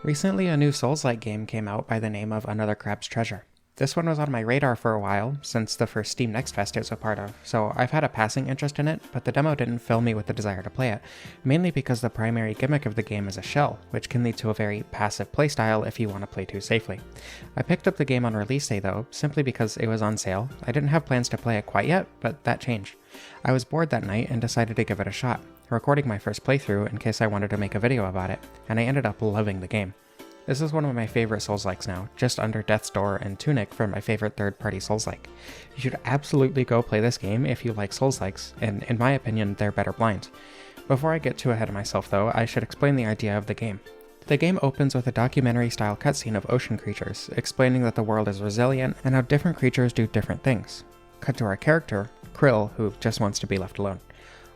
Recently, a new Souls-like game came out by the name of Another Crab's Treasure. This one was on my radar for a while, since the first Steam Next Fest it was a part of, so I've had a passing interest in it, but the demo didn't fill me with the desire to play it, mainly because the primary gimmick of the game is a shell, which can lead to a very passive playstyle if you want to play too safely. I picked up the game on release day though, simply because it was on sale. I didn't have plans to play it quite yet, but that changed. I was bored that night and decided to give it a shot, recording my first playthrough in case I wanted to make a video about it, and I ended up loving the game. This is one of my favorite Souls-likes now, just under Death's Door and Tunic for my favorite third-party Souls-like. You should absolutely go play this game if you like Souls-likes, and in my opinion, they're better blind. Before I get too ahead of myself though, I should explain the idea of the game. The game opens with a documentary-style cutscene of ocean creatures, explaining that the world is resilient and how different creatures do different things. Cut to our character, Krill, who just wants to be left alone.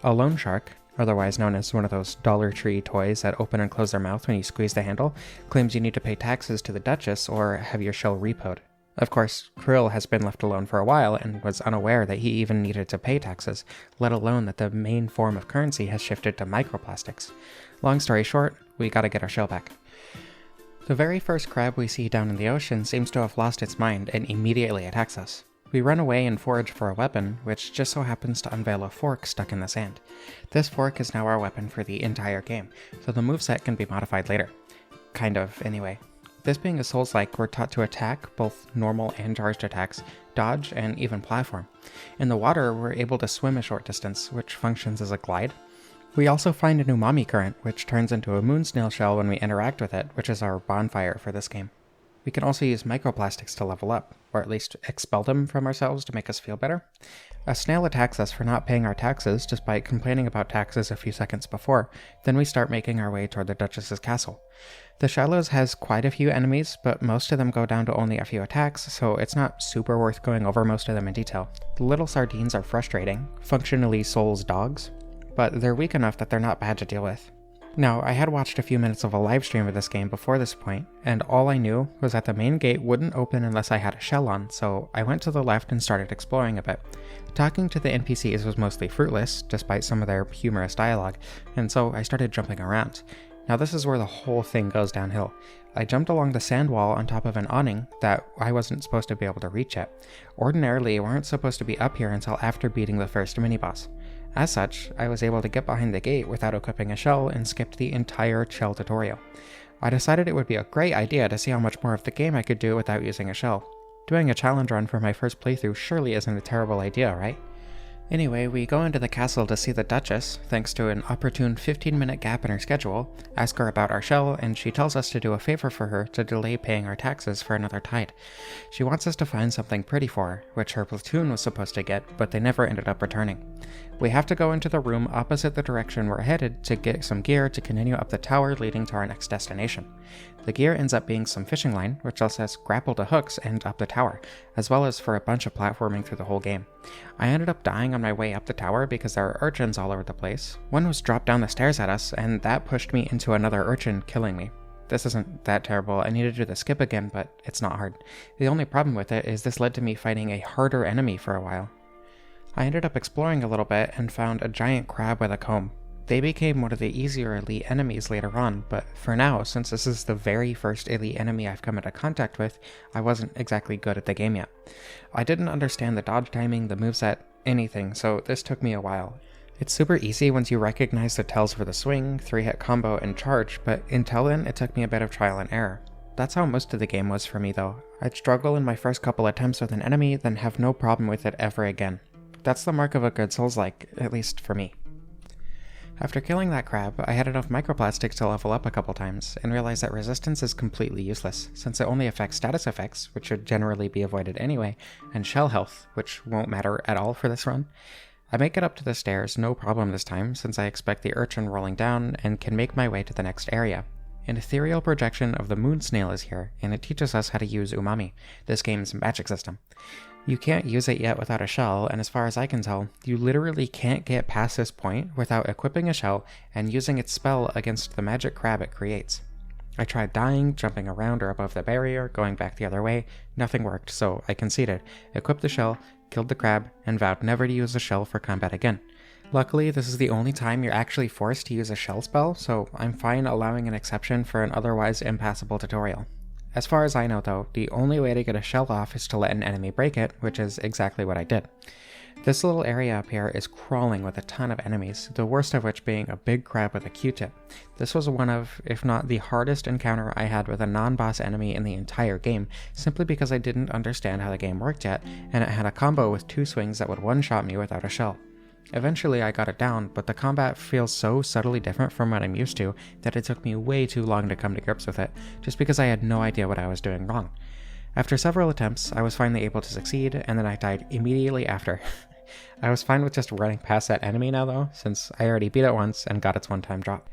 A loan shark, otherwise known as one of those Dollar Tree toys that open and close their mouth when you squeeze the handle, claims you need to pay taxes to the Duchess or have your shell repoed. Of course, Krill has been left alone for a while and was unaware that he even needed to pay taxes, let alone that the main form of currency has shifted to microplastics. Long story short, we gotta get our shell back. The very first crab we see down in the ocean seems to have lost its mind and immediately attacks us. We run away and forage for a weapon, which just so happens to unveil a fork stuck in the sand. This fork is now our weapon for the entire game, so the moveset can be modified later. Kind of, anyway. This being a Souls-like, we're taught to attack, both normal and charged attacks, dodge, and even platform. In the water, we're able to swim a short distance, which functions as a glide. We also find an umami current, which turns into a moon snail shell when we interact with it, which is our bonfire for this game. We can also use microplastics to level up, or at least expel them from ourselves to make us feel better. A snail attacks us for not paying our taxes despite complaining about taxes a few seconds before, then we start making our way toward the Duchess's castle. The Shallows has quite a few enemies, but most of them go down to only a few attacks, so it's not super worth going over most of them in detail. The little sardines are frustrating, functionally Souls dogs, but they're weak enough that they're not bad to deal with. Now, I had watched a few minutes of a live stream of this game before this point, and all I knew was that the main gate wouldn't open unless I had a shell on, so I went to the left and started exploring a bit. Talking to the NPCs was mostly fruitless, despite some of their humorous dialogue, and so I started jumping around. Now this is where the whole thing goes downhill. I jumped along the sand wall on top of an awning that I wasn't supposed to be able to reach yet. Ordinarily, we weren't supposed to be up here until after beating the first mini-boss. As such, I was able to get behind the gate without equipping a shell and skipped the entire shell tutorial. I decided it would be a great idea to see how much more of the game I could do without using a shell. Doing a challenge run for my first playthrough surely isn't a terrible idea, right? Anyway, we go into the castle to see the Duchess, thanks to an opportune 15-minute gap in her schedule, ask her about our shell, and she tells us to do a favor for her to delay paying our taxes for another tide. She wants us to find something pretty for her, which her platoon was supposed to get, but they never ended up returning. We have to go into the room opposite the direction we're headed to get some gear to continue up the tower leading to our next destination. The gear ends up being some fishing line, which lets us grapple to hooks and up the tower, as well as for a bunch of platforming through the whole game. I ended up dying on my way up the tower because there are urchins all over the place. One was dropped down the stairs at us, and that pushed me into another urchin, killing me. This isn't that terrible. I need to do the skip again, but it's not hard. The only problem with it is this led to me fighting a harder enemy for a while. I ended up exploring a little bit and found a giant crab with a comb. They became one of the easier elite enemies later on, but for now, since this is the very first elite enemy I've come into contact with, I wasn't exactly good at the game yet. I didn't understand the dodge timing, the moveset, anything, so this took me a while. It's super easy once you recognize the tells for the swing, 3-hit combo, and charge, but until then, it took me a bit of trial and error. That's how most of the game was for me though. I'd struggle in my first couple attempts with an enemy, then have no problem with it ever again. That's the mark of a good Souls-like, at least for me. After killing that crab, I had enough microplastics to level up a couple times, and realized that resistance is completely useless, since it only affects status effects, which should generally be avoided anyway, and shell health, which won't matter at all for this run. I make it up to the stairs no problem this time, since I expect the urchin rolling down, and can make my way to the next area. An ethereal projection of the moon snail is here, and it teaches us how to use umami, this game's magic system. You can't use it yet without a shell, and as far as I can tell, you literally can't get past this point without equipping a shell and using its spell against the magic crab it creates. I tried dying, jumping around or above the barrier, going back the other way, nothing worked, so I conceded, equipped the shell, killed the crab, and vowed never to use the shell for combat again. Luckily, this is the only time you're actually forced to use a shell spell, so I'm fine allowing an exception for an otherwise impassable tutorial. As far as I know though, the only way to get a shell off is to let an enemy break it, which is exactly what I did. This little area up here is crawling with a ton of enemies, the worst of which being a big crab with a Q-tip. This was one of, if not the hardest encounter I had with a non-boss enemy in the entire game, simply because I didn't understand how the game worked yet, and it had a combo with 2 swings that would one-shot me without a shell. Eventually I got it down, but the combat feels so subtly different from what I'm used to that it took me way too long to come to grips with it, just because I had no idea what I was doing wrong. After several attempts, I was finally able to succeed, and then I died immediately after. I was fine with just running past that enemy now though, since I already beat it once and got its one-time drop.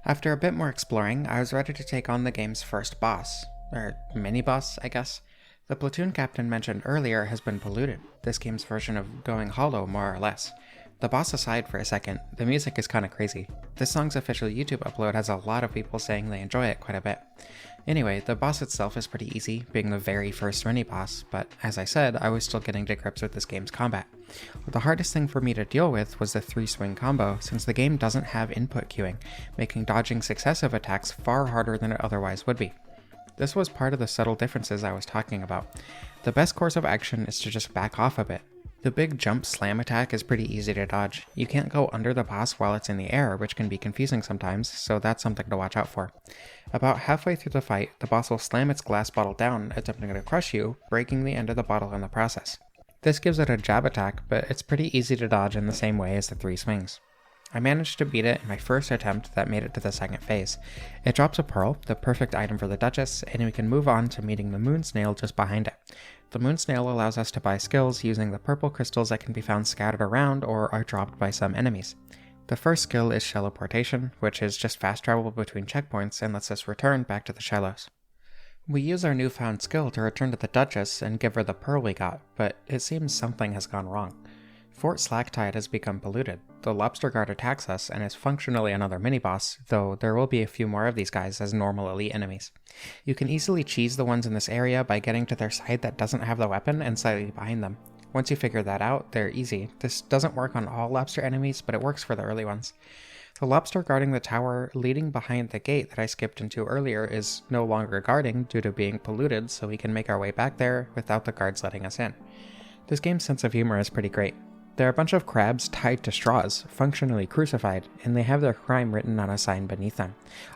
After a bit more exploring, I was ready to take on the game's first boss. Or mini-boss, I guess. The platoon captain mentioned earlier has been polluted, this game's version of going hollow more or less. The boss aside for a second, the music is kinda crazy. This song's official YouTube upload has a lot of people saying they enjoy it quite a bit. Anyway, the boss itself is pretty easy, being the very first mini-boss, but as I said, I was still getting to grips with this game's combat. The hardest thing for me to deal with was the 3-swing combo, since the game doesn't have input queuing, making dodging successive attacks far harder than it otherwise would be. This was part of the subtle differences I was talking about. The best course of action is to just back off a bit. The big jump slam attack is pretty easy to dodge. You can't go under the boss while it's in the air, which can be confusing sometimes, so that's something to watch out for. About halfway through the fight, the boss will slam its glass bottle down, attempting to crush you, breaking the end of the bottle in the process. This gives it a jab attack, but it's pretty easy to dodge in the same way as the 3 swings. I managed to beat it in my first attempt that made it to the second phase. It drops a pearl, the perfect item for the Duchess, and we can move on to meeting the moon snail just behind it. The moon snail allows us to buy skills using the purple crystals that can be found scattered around or are dropped by some enemies. The first skill is Shelloportation, which is just fast travel between checkpoints and lets us return back to the Shellos. We use our newfound skill to return to the Duchess and give her the pearl we got, but it seems something has gone wrong. Fort Slacktide has become polluted. The Lobster Guard attacks us and is functionally another mini-boss, though there will be a few more of these guys as normal elite enemies. You can easily cheese the ones in this area by getting to their side that doesn't have the weapon and slightly behind them. Once you figure that out, they're easy. This doesn't work on all lobster enemies, but it works for the early ones. The lobster guarding the tower leading behind the gate that I skipped into earlier is no longer guarding due to being polluted, so we can make our way back there without the guards letting us in. This game's sense of humor is pretty great. There are a bunch of crabs tied to straws, functionally crucified, and they have their crime written on a sign beneath them.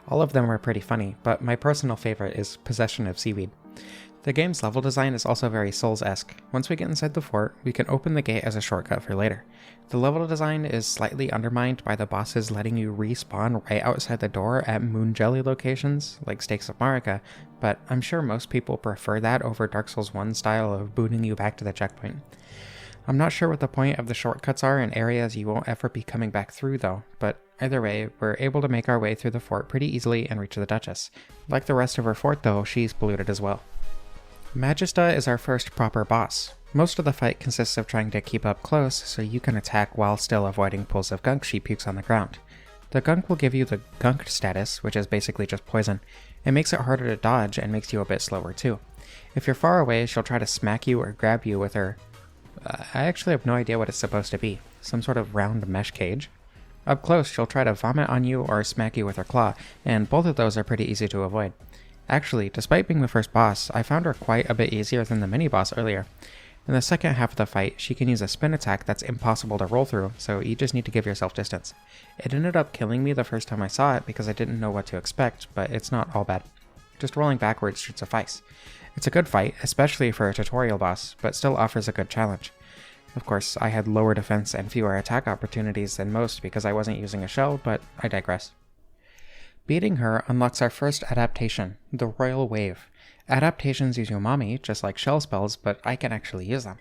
All of them are pretty funny, but my personal favorite is possession of seaweed. The game's level design is also very Souls-esque. Once we get inside the fort, we can open the gate as a shortcut for later. The level design is slightly undermined by the bosses letting you respawn right outside the door at Moon Jelly locations, like Stakes of Marika, but I'm sure most people prefer that over Dark Souls 1 style of booting you back to the checkpoint. I'm not sure what the point of the shortcuts are in areas you won't ever be coming back through though, but either way, we're able to make our way through the fort pretty easily and reach the Duchess. Like the rest of her fort though, she's polluted as well. Magista is our first proper boss. Most of the fight consists of trying to keep up close so you can attack while still avoiding pools of gunk she pukes on the ground. The gunk will give you the gunked status, which is basically just poison. It makes it harder to dodge and makes you a bit slower too. If you're far away, she'll try to smack you or grab you with her I actually have no idea what it's supposed to be. Some sort of round mesh cage? Up close, she'll try to vomit on you or smack you with her claw, and both of those are pretty easy to avoid. Actually, despite being the first boss, I found her quite a bit easier than the mini-boss earlier. In the second half of the fight, she can use a spin attack that's impossible to roll through, so you just need to give yourself distance. It ended up killing me the first time I saw it because I didn't know what to expect, but it's not all bad. Just rolling backwards should suffice. It's a good fight, especially for a tutorial boss, but still offers a good challenge. Of course, I had lower defense and fewer attack opportunities than most because I wasn't using a shell, but I digress. Beating her unlocks our first adaptation, the Royal Wave. Adaptations use Umami, just like shell spells, but I can actually use them.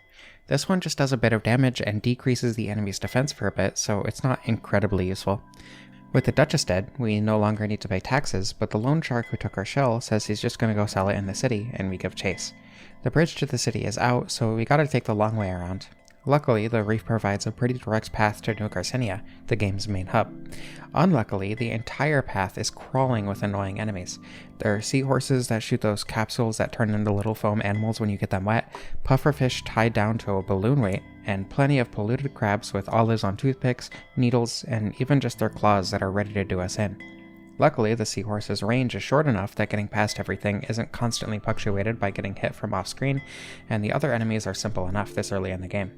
This one just does a bit of damage and decreases the enemy's defense for a bit, so it's not incredibly useful. With the Duchess dead, we no longer need to pay taxes, but the loan shark who took our shell says he's just gonna go sell it in the city, and we give chase. The bridge to the city is out, so we gotta take the long way around. Luckily, the reef provides a pretty direct path to New Garcinia, the game's main hub. Unluckily, the entire path is crawling with annoying enemies. There are seahorses that shoot those capsules that turn into little foam animals when you get them wet, pufferfish tied down to a balloon weight, and plenty of polluted crabs with olives on toothpicks, needles, and even just their claws that are ready to do us in. Luckily, the seahorse's range is short enough that getting past everything isn't constantly punctuated by getting hit from off-screen, and the other enemies are simple enough this early in the game.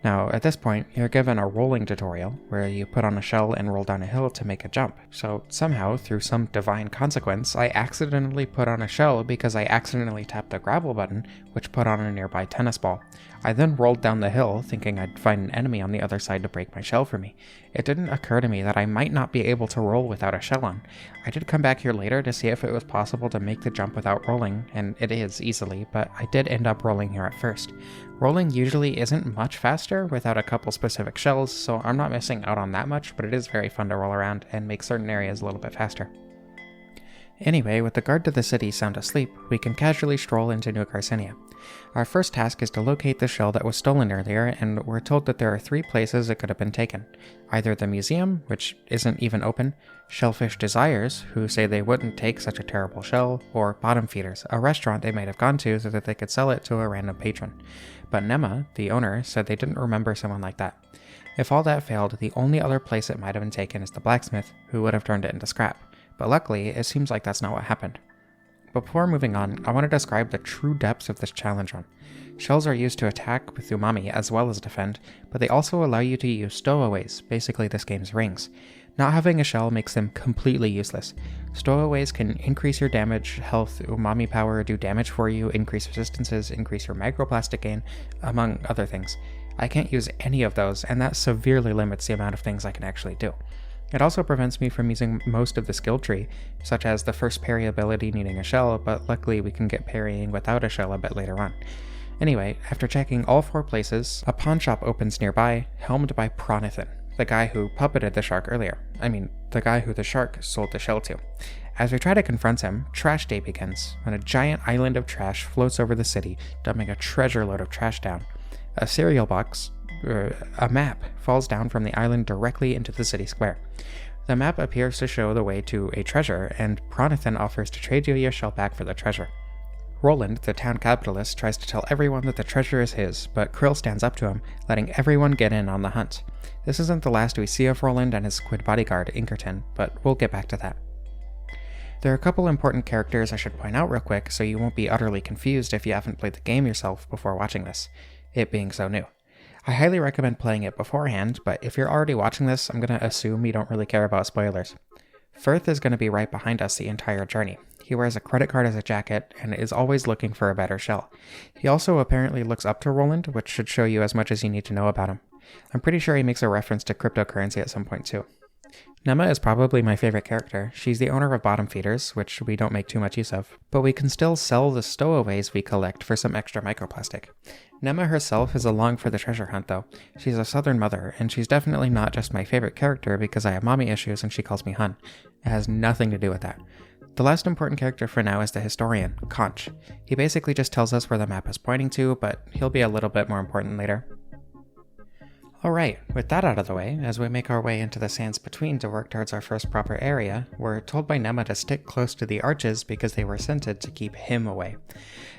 Now, at this point, you're given a rolling tutorial, where you put on a shell and roll down a hill to make a jump. So somehow, through some divine consequence, I accidentally put on a shell because I accidentally tapped the gravel button, which put on a nearby tennis ball. I then rolled down the hill, thinking I'd find an enemy on the other side to break my shell for me. It didn't occur to me that I might not be able to roll without a shell on. I did come back here later to see if it was possible to make the jump without rolling, and it is easily, but I did end up rolling here at first. Rolling usually isn't much faster without a couple specific shells, so I'm not missing out on that much, but it is very fun to roll around and make certain areas a little bit faster. Anyway, with the guard to the city sound asleep, we can casually stroll into New Garcinia. Our first task is to locate the shell that was stolen earlier, and we're told that there are 3 places it could have been taken. Either the museum, which isn't even open, Shellfish Desires, who say they wouldn't take such a terrible shell, or Bottom Feeders, a restaurant they might have gone to so that they could sell it to a random patron. But Nema, the owner, said they didn't remember someone like that. If all that failed, the only other place it might have been taken is the blacksmith, who would have turned it into scrap. But luckily, it seems like that's not what happened. Before moving on, I want to describe the true depths of this challenge run. Shells are used to attack with umami as well as defend, but they also allow you to use stowaways, basically this game's rings. Not having a shell makes them completely useless. Stowaways can increase your damage, health, umami power, do damage for you, increase resistances, increase your microplastic gain, among other things. I can't use any of those, and that severely limits the amount of things I can actually do. It also prevents me from using most of the skill tree, such as the first parry ability needing a shell, but luckily we can get parrying without a shell a bit later on. Anyway, after checking all 4 places, a pawn shop opens nearby, helmed by Pronithan, the guy who puppeted the shark earlier. The guy who the shark sold the shell to. As we try to confront him, Trash Day begins, when a giant island of trash floats over the city, dumping a treasure load of trash down. A map falls down from the island directly into the city square. The map appears to show the way to a treasure, and Pronithan offers to trade you your shell back for the treasure. Roland, the town capitalist, tries to tell everyone that the treasure is his, but Krill stands up to him, letting everyone get in on the hunt. This isn't the last we see of Roland and his squid bodyguard, Inkerton, but we'll get back to that. There are a couple important characters I should point out real quick so you won't be utterly confused if you haven't played the game yourself before watching this, it being so new. I highly recommend playing it beforehand, but if you're already watching this, I'm going to assume you don't really care about spoilers. Firth is going to be right behind us the entire journey. He wears a credit card as a jacket and is always looking for a better shell. He also apparently looks up to Roland, which should show you as much as you need to know about him. I'm pretty sure he makes a reference to cryptocurrency at some point too. Nema is probably my favorite character. She's the owner of Bottom Feeders, which we don't make too much use of, but we can still sell the stowaways we collect for some extra microplastic. Nema herself is along for the treasure hunt though. She's a southern mother, and she's definitely not just my favorite character because I have mommy issues and she calls me hun. It has nothing to do with that. The last important character for now is the historian, Conch. He basically just tells us where the map is pointing to, but he'll be a little bit more important later. Alright, with that out of the way, as we make our way into the sands between to work towards our first proper area, we're told by Nema to stick close to the arches because they were scented to keep him away.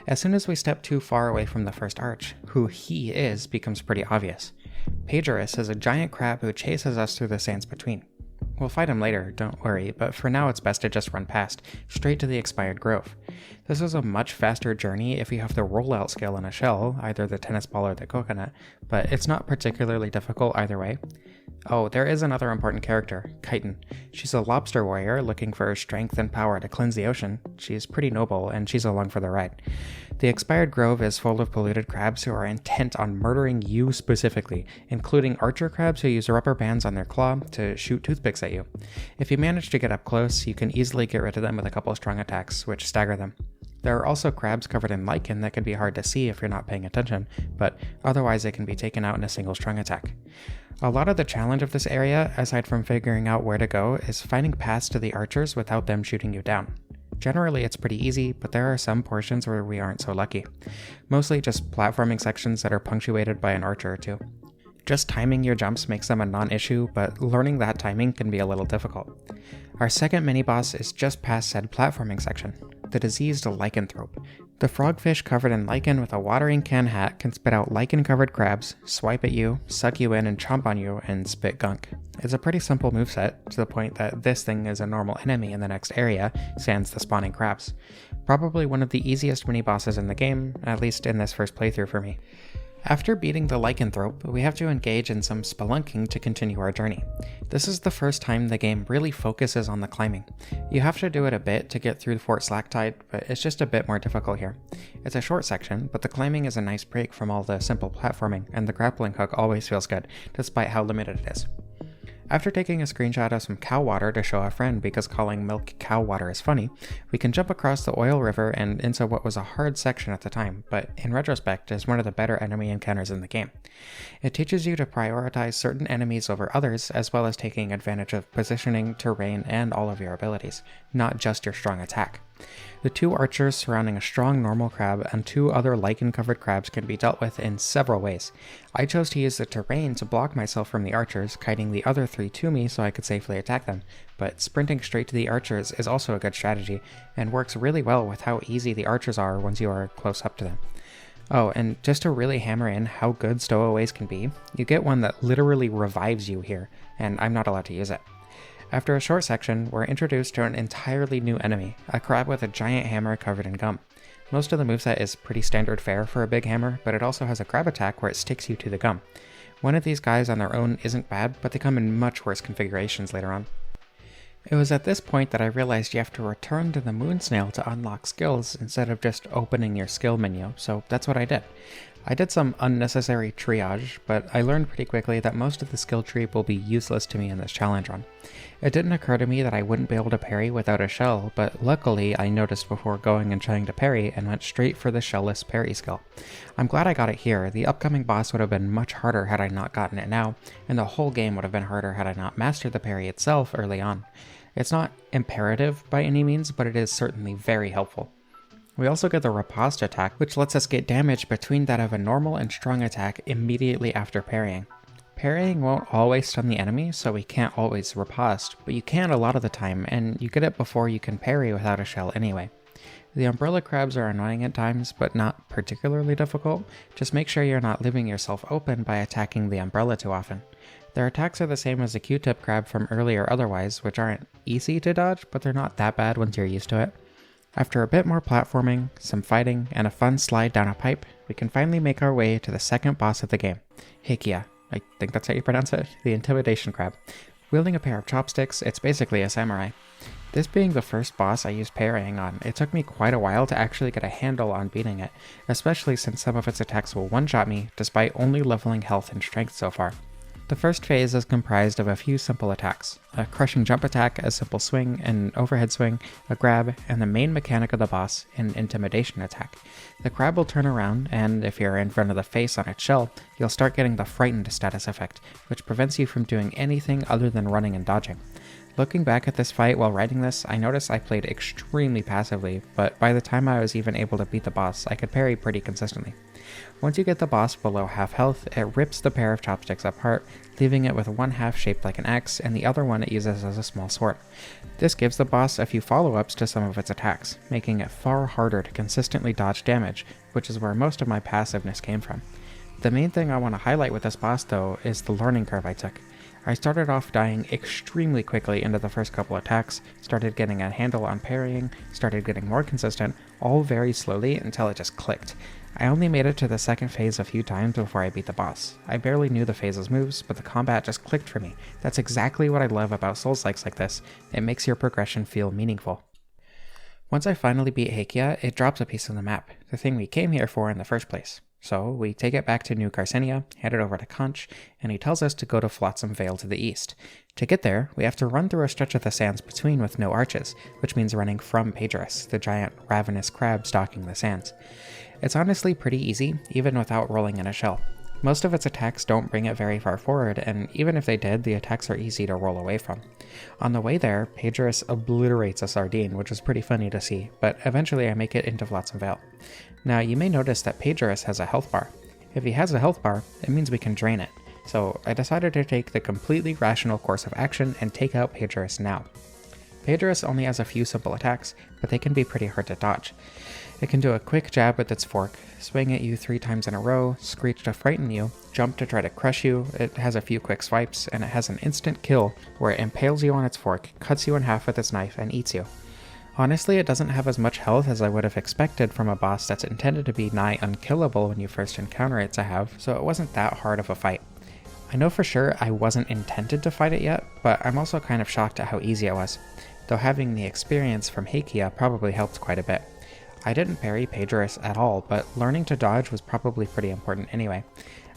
As soon as we step too far away from the first arch, who he is becomes pretty obvious. Pagerus is a giant crab who chases us through the sands between. We'll fight him later, don't worry, but for now it's best to just run past, straight to the expired grove. This is a much faster journey if you have the rollout skill in a shell, either the tennis ball or the coconut, but it's not particularly difficult either way. Oh, there is another important character, Chitin. She's a lobster warrior looking for strength and power to cleanse the ocean. She's pretty noble, and she's along for the ride. The expired grove is full of polluted crabs who are intent on murdering you specifically, including archer crabs who use rubber bands on their claw to shoot toothpicks at you. If you manage to get up close, you can easily get rid of them with a couple of strong attacks, which stagger them. There are also crabs covered in lichen that can be hard to see if you're not paying attention, but otherwise they can be taken out in a single strong attack. A lot of the challenge of this area, aside from figuring out where to go, is finding paths to the archers without them shooting you down. Generally it's pretty easy, but there are some portions where we aren't so lucky. Mostly just platforming sections that are punctuated by an archer or two. Just timing your jumps makes them a non-issue, but learning that timing can be a little difficult. Our second mini-boss is just past said platforming section, the diseased lycanthrope. The frogfish covered in lichen with a watering can hat can spit out lichen-covered crabs, swipe at you, suck you in and chomp on you, and spit gunk. It's a pretty simple moveset, to the point that this thing is a normal enemy in the next area, sans the spawning crabs. Probably one of the easiest mini-bosses in the game, at least in this first playthrough for me. After beating the lycanthrope, we have to engage in some spelunking to continue our journey. This is the first time the game really focuses on the climbing. You have to do it a bit to get through Fort Slacktide, but it's just a bit more difficult here. It's a short section, but the climbing is a nice break from all the simple platforming, and the grappling hook always feels good, despite how limited it is. After taking a screenshot of some cow water to show a friend because calling milk cow water is funny, we can jump across the Oil River and into what was a hard section at the time, but in retrospect is one of the better enemy encounters in the game. It teaches you to prioritize certain enemies over others, as well as taking advantage of positioning, terrain, and all of your abilities, not just your strong attack. The two archers surrounding a strong normal crab and two other lichen-covered crabs can be dealt with in several ways. I chose to use the terrain to block myself from the archers, kiting the other three to me so I could safely attack them, but sprinting straight to the archers is also a good strategy, and works really well with how easy the archers are once you are close up to them. Oh, and just to really hammer in how good stowaways can be, you get one that literally revives you here, and I'm not allowed to use it. After a short section, we're introduced to an entirely new enemy, a crab with a giant hammer covered in gum. Most of the moveset is pretty standard fare for a big hammer, but it also has a crab attack where it sticks you to the gum. One of these guys on their own isn't bad, but they come in much worse configurations later on. It was at this point that I realized you have to return to the moon snail to unlock skills instead of just opening your skill menu, so that's what I did. I did some unnecessary triage, but I learned pretty quickly that most of the skill tree will be useless to me in this challenge run. It didn't occur to me that I wouldn't be able to parry without a shell, but luckily I noticed before going and trying to parry and went straight for the shellless parry skill. I'm glad I got it here. The upcoming boss would have been much harder had I not gotten it now, and the whole game would have been harder had I not mastered the parry itself early on. It's not imperative by any means, but it is certainly very helpful. We also get the riposte attack, which lets us get damage between that of a normal and strong attack immediately after parrying. Parrying won't always stun the enemy, so we can't always riposte, but you can a lot of the time, and you get it before you can parry without a shell anyway. The umbrella crabs are annoying at times, but not particularly difficult. Just make sure you're not leaving yourself open by attacking the umbrella too often. Their attacks are the same as the Q-tip crab from earlier otherwise, which aren't easy to dodge, but they're not that bad once you're used to it. After a bit more platforming, some fighting, and a fun slide down a pipe, we can finally make our way to the second boss of the game, Heikia. I think that's how you pronounce it, the Intimidation Crab. Wielding a pair of chopsticks, it's basically a samurai. This being the first boss I used parrying on, it took me quite a while to actually get a handle on beating it, especially since some of its attacks will one-shot me despite only leveling health and strength so far. The first phase is comprised of a few simple attacks, a crushing jump attack, a simple swing, an overhead swing, a grab, and the main mechanic of the boss, an intimidation attack. The crab will turn around, and if you're in front of the face on its shell, you'll start getting the frightened status effect, which prevents you from doing anything other than running and dodging. Looking back at this fight while writing this, I noticed I played extremely passively, but by the time I was even able to beat the boss, I could parry pretty consistently. Once you get the boss below half health, it rips the pair of chopsticks apart, leaving it with one half shaped like an X and the other one it uses as a small sword. This gives the boss a few follow-ups to some of its attacks, making it far harder to consistently dodge damage, which is where most of my passiveness came from. The main thing I want to highlight with this boss though is the learning curve I took. I started off dying extremely quickly into the first couple attacks, started getting a handle on parrying, started getting more consistent, all very slowly until it just clicked. I only made it to the second phase a few times before I beat the boss. I barely knew the phase's moves, but the combat just clicked for me. That's exactly what I love about Souls-likes like this. It makes your progression feel meaningful. Once I finally beat Heikia, it drops a piece of the map, the thing we came here for in the first place. So we take it back to New Carcinia, head it over to Conch, and he tells us to go to Flotsam Vale to the east. To get there, we have to run through a stretch of the sands between with no arches, which means running from Paedorus, the giant ravenous crab stalking the sands. It's honestly pretty easy, even without rolling in a shell. Most of its attacks don't bring it very far forward, and even if they did, the attacks are easy to roll away from. On the way there, Paedorus obliterates a Sardine, which is pretty funny to see, but eventually I make it into Flotsam Vale. Now, you may notice that Paedorus has a health bar. If he has a health bar, it means we can drain it. So I decided to take the completely rational course of action and take out Paedorus now. Paedorus only has a few simple attacks, but they can be pretty hard to dodge. It can do a quick jab with its fork, swing at you 3 times in a row, screech to frighten you, jump to try to crush you, it has a few quick swipes, and it has an instant kill where it impales you on its fork, cuts you in half with its knife, and eats you. Honestly, it doesn't have as much health as I would have expected from a boss that's intended to be nigh unkillable when you first encounter it to have, so it wasn't that hard of a fight. I know for sure I wasn't intended to fight it yet, but I'm also kind of shocked at how easy it was, though having the experience from Heikia probably helped quite a bit. I didn't parry Paedorus at all, but learning to dodge was probably pretty important anyway.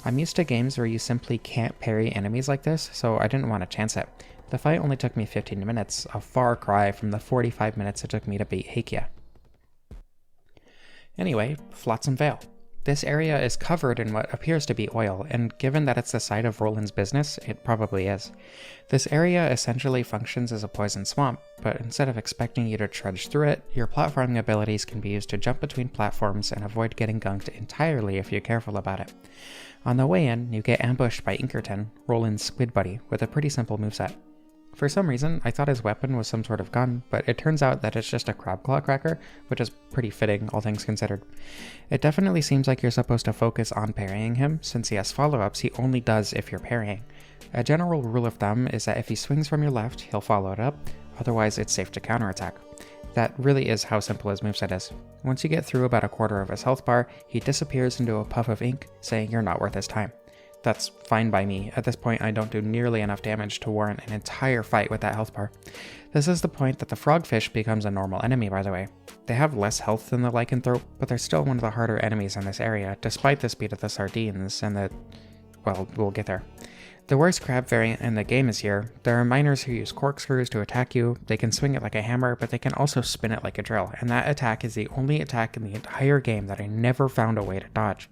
I'm used to games where you simply can't parry enemies like this, so I didn't want to chance it. The fight only took me 15 minutes, a far cry from the 45 minutes it took me to beat Heikia. Anyway, Flotsam Vale. This area is covered in what appears to be oil, and given that it's the site of Roland's business, it probably is. This area essentially functions as a poison swamp, but instead of expecting you to trudge through it, your platforming abilities can be used to jump between platforms and avoid getting gunked entirely if you're careful about it. On the way in, you get ambushed by Inkerton, Roland's squid buddy, with a pretty simple moveset. For some reason, I thought his weapon was some sort of gun, but it turns out that it's just a crab claw cracker, which is pretty fitting, all things considered. It definitely seems like you're supposed to focus on parrying him, since he has follow-ups he only does if you're parrying. A general rule of thumb is that if he swings from your left, he'll follow it up, otherwise it's safe to counterattack. That really is how simple his moveset is. Once you get through about a quarter of his health bar, he disappears into a puff of ink, saying you're not worth his time. That's fine by me. At this point, I don't do nearly enough damage to warrant an entire fight with that health bar. This is the point that the frogfish becomes a normal enemy, by the way. They have less health than the lycanthrope, but they're still one of the harder enemies in this area, despite the speed of the sardines and the... well, we'll get there. The worst crab variant in the game is here. There are miners who use corkscrews to attack you. They can swing it like a hammer, but they can also spin it like a drill, and that attack is the only attack in the entire game that I never found a way to dodge.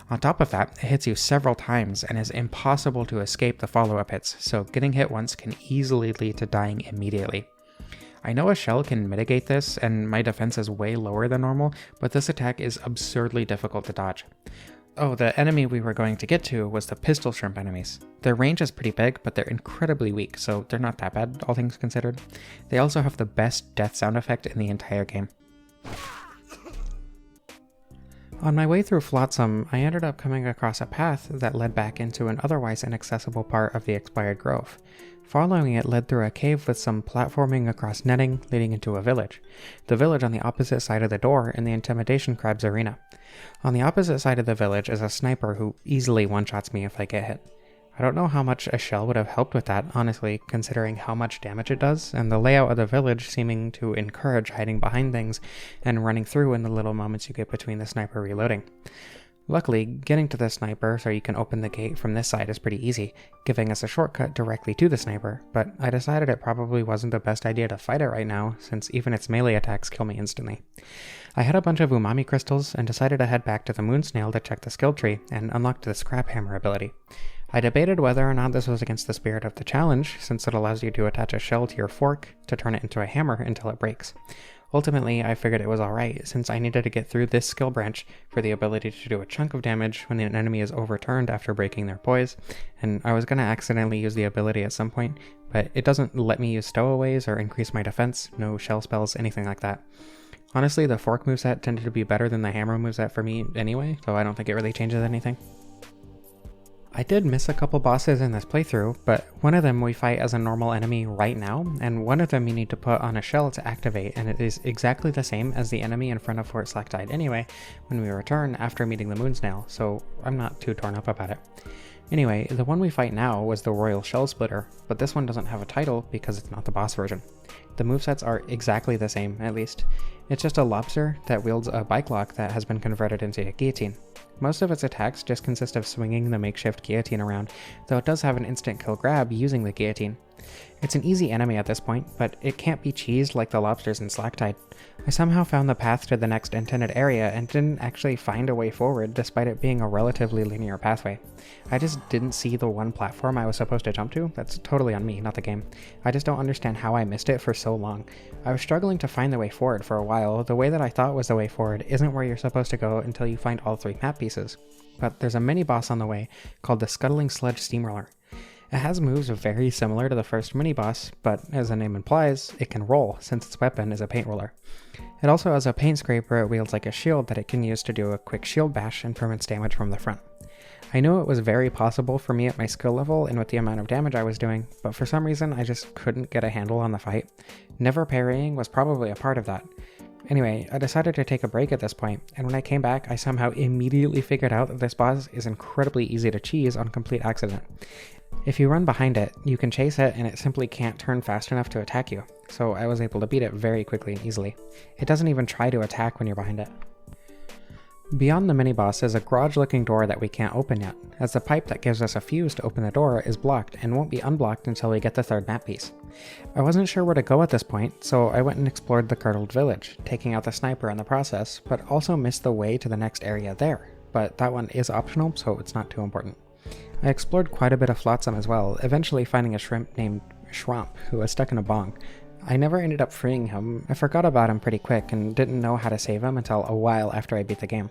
On top of that, it hits you several times and is impossible to escape the follow-up hits, so getting hit once can easily lead to dying immediately. I know a shell can mitigate this, and my defense is way lower than normal, but this attack is absurdly difficult to dodge. Oh, the enemy we were going to get to was the pistol shrimp enemies. Their range is pretty big, but they're incredibly weak, so they're not that bad, all things considered. They also have the best death sound effect in the entire game. On my way through Flotsam, I ended up coming across a path that led back into an otherwise inaccessible part of the Expired Grove. Following it led through a cave with some platforming across netting leading into a village. The village on the opposite side of the door in the Intimidation Crab's arena. On the opposite side of the village is a sniper who easily one-shots me if I get hit. I don't know how much a shell would have helped with that, honestly, considering how much damage it does, and the layout of the village seeming to encourage hiding behind things and running through in the little moments you get between the sniper reloading. Luckily, getting to the sniper so you can open the gate from this side is pretty easy, giving us a shortcut directly to the sniper, but I decided it probably wasn't the best idea to fight it right now, since even its melee attacks kill me instantly. I had a bunch of umami crystals and decided to head back to the moon snail to check the skill tree and unlock the scrap hammer ability. I debated whether or not this was against the spirit of the challenge, since it allows you to attach a shell to your fork to turn it into a hammer until it breaks. Ultimately, I figured it was alright, since I needed to get through this skill branch for the ability to do a chunk of damage when an enemy is overturned after breaking their poise, and I was going to accidentally use the ability at some point, but it doesn't let me use stowaways or increase my defense, no shell spells, anything like that. Honestly, the fork moveset tended to be better than the hammer moveset for me anyway, so I don't think it really changes anything. I did miss a couple bosses in this playthrough, but one of them we fight as a normal enemy right now, and one of them you need to put on a shell to activate, and it is exactly the same as the enemy in front of Fort Slaktide anyway, when we return after meeting the moon snail, so I'm not too torn up about it. Anyway, the one we fight now was the Royal Shell Splitter, but this one doesn't have a title because it's not the boss version. The movesets are exactly the same, at least. It's just a lobster that wields a bike lock that has been converted into a guillotine. Most of its attacks just consist of swinging the makeshift guillotine around, though it does have an instant kill grab using the guillotine. It's an easy enemy at this point, but it can't be cheesed like the lobsters in Slacktide. I somehow found the path to the next intended area and didn't actually find a way forward despite it being a relatively linear pathway. I just didn't see the one platform I was supposed to jump to. That's totally on me, not the game. I just don't understand how I missed it for so long. I was struggling to find the way forward for a while. The way that I thought was the way forward isn't where you're supposed to go until you find all 3 map pieces. But there's a mini-boss on the way called the Scuttling Sludge Steamroller. It has moves very similar to the first mini-boss, but as the name implies, it can roll since its weapon is a paint roller. It also has a paint scraper it wields like a shield that it can use to do a quick shield bash and permits damage from the front. I knew it was very possible for me at my skill level and with the amount of damage I was doing, but for some reason I just couldn't get a handle on the fight. Never parrying was probably a part of that. Anyway, I decided to take a break at this point, and when I came back I somehow immediately figured out that this boss is incredibly easy to cheese on complete accident. If you run behind it, you can chase it and it simply can't turn fast enough to attack you, so I was able to beat it very quickly and easily. It doesn't even try to attack when you're behind it. Beyond the mini-boss is a garage-looking door that we can't open yet, as the pipe that gives us a fuse to open the door is blocked and won't be unblocked until we get the 3rd map piece. I wasn't sure where to go at this point, so I went and explored the Curdled Village, taking out the sniper in the process, but also missed the way to the next area there. But that one is optional, so it's not too important. I explored quite a bit of Flotsam as well, eventually finding a shrimp named Shromp who was stuck in a bong. I never ended up freeing him. I forgot about him pretty quick and didn't know how to save him until a while after I beat the game.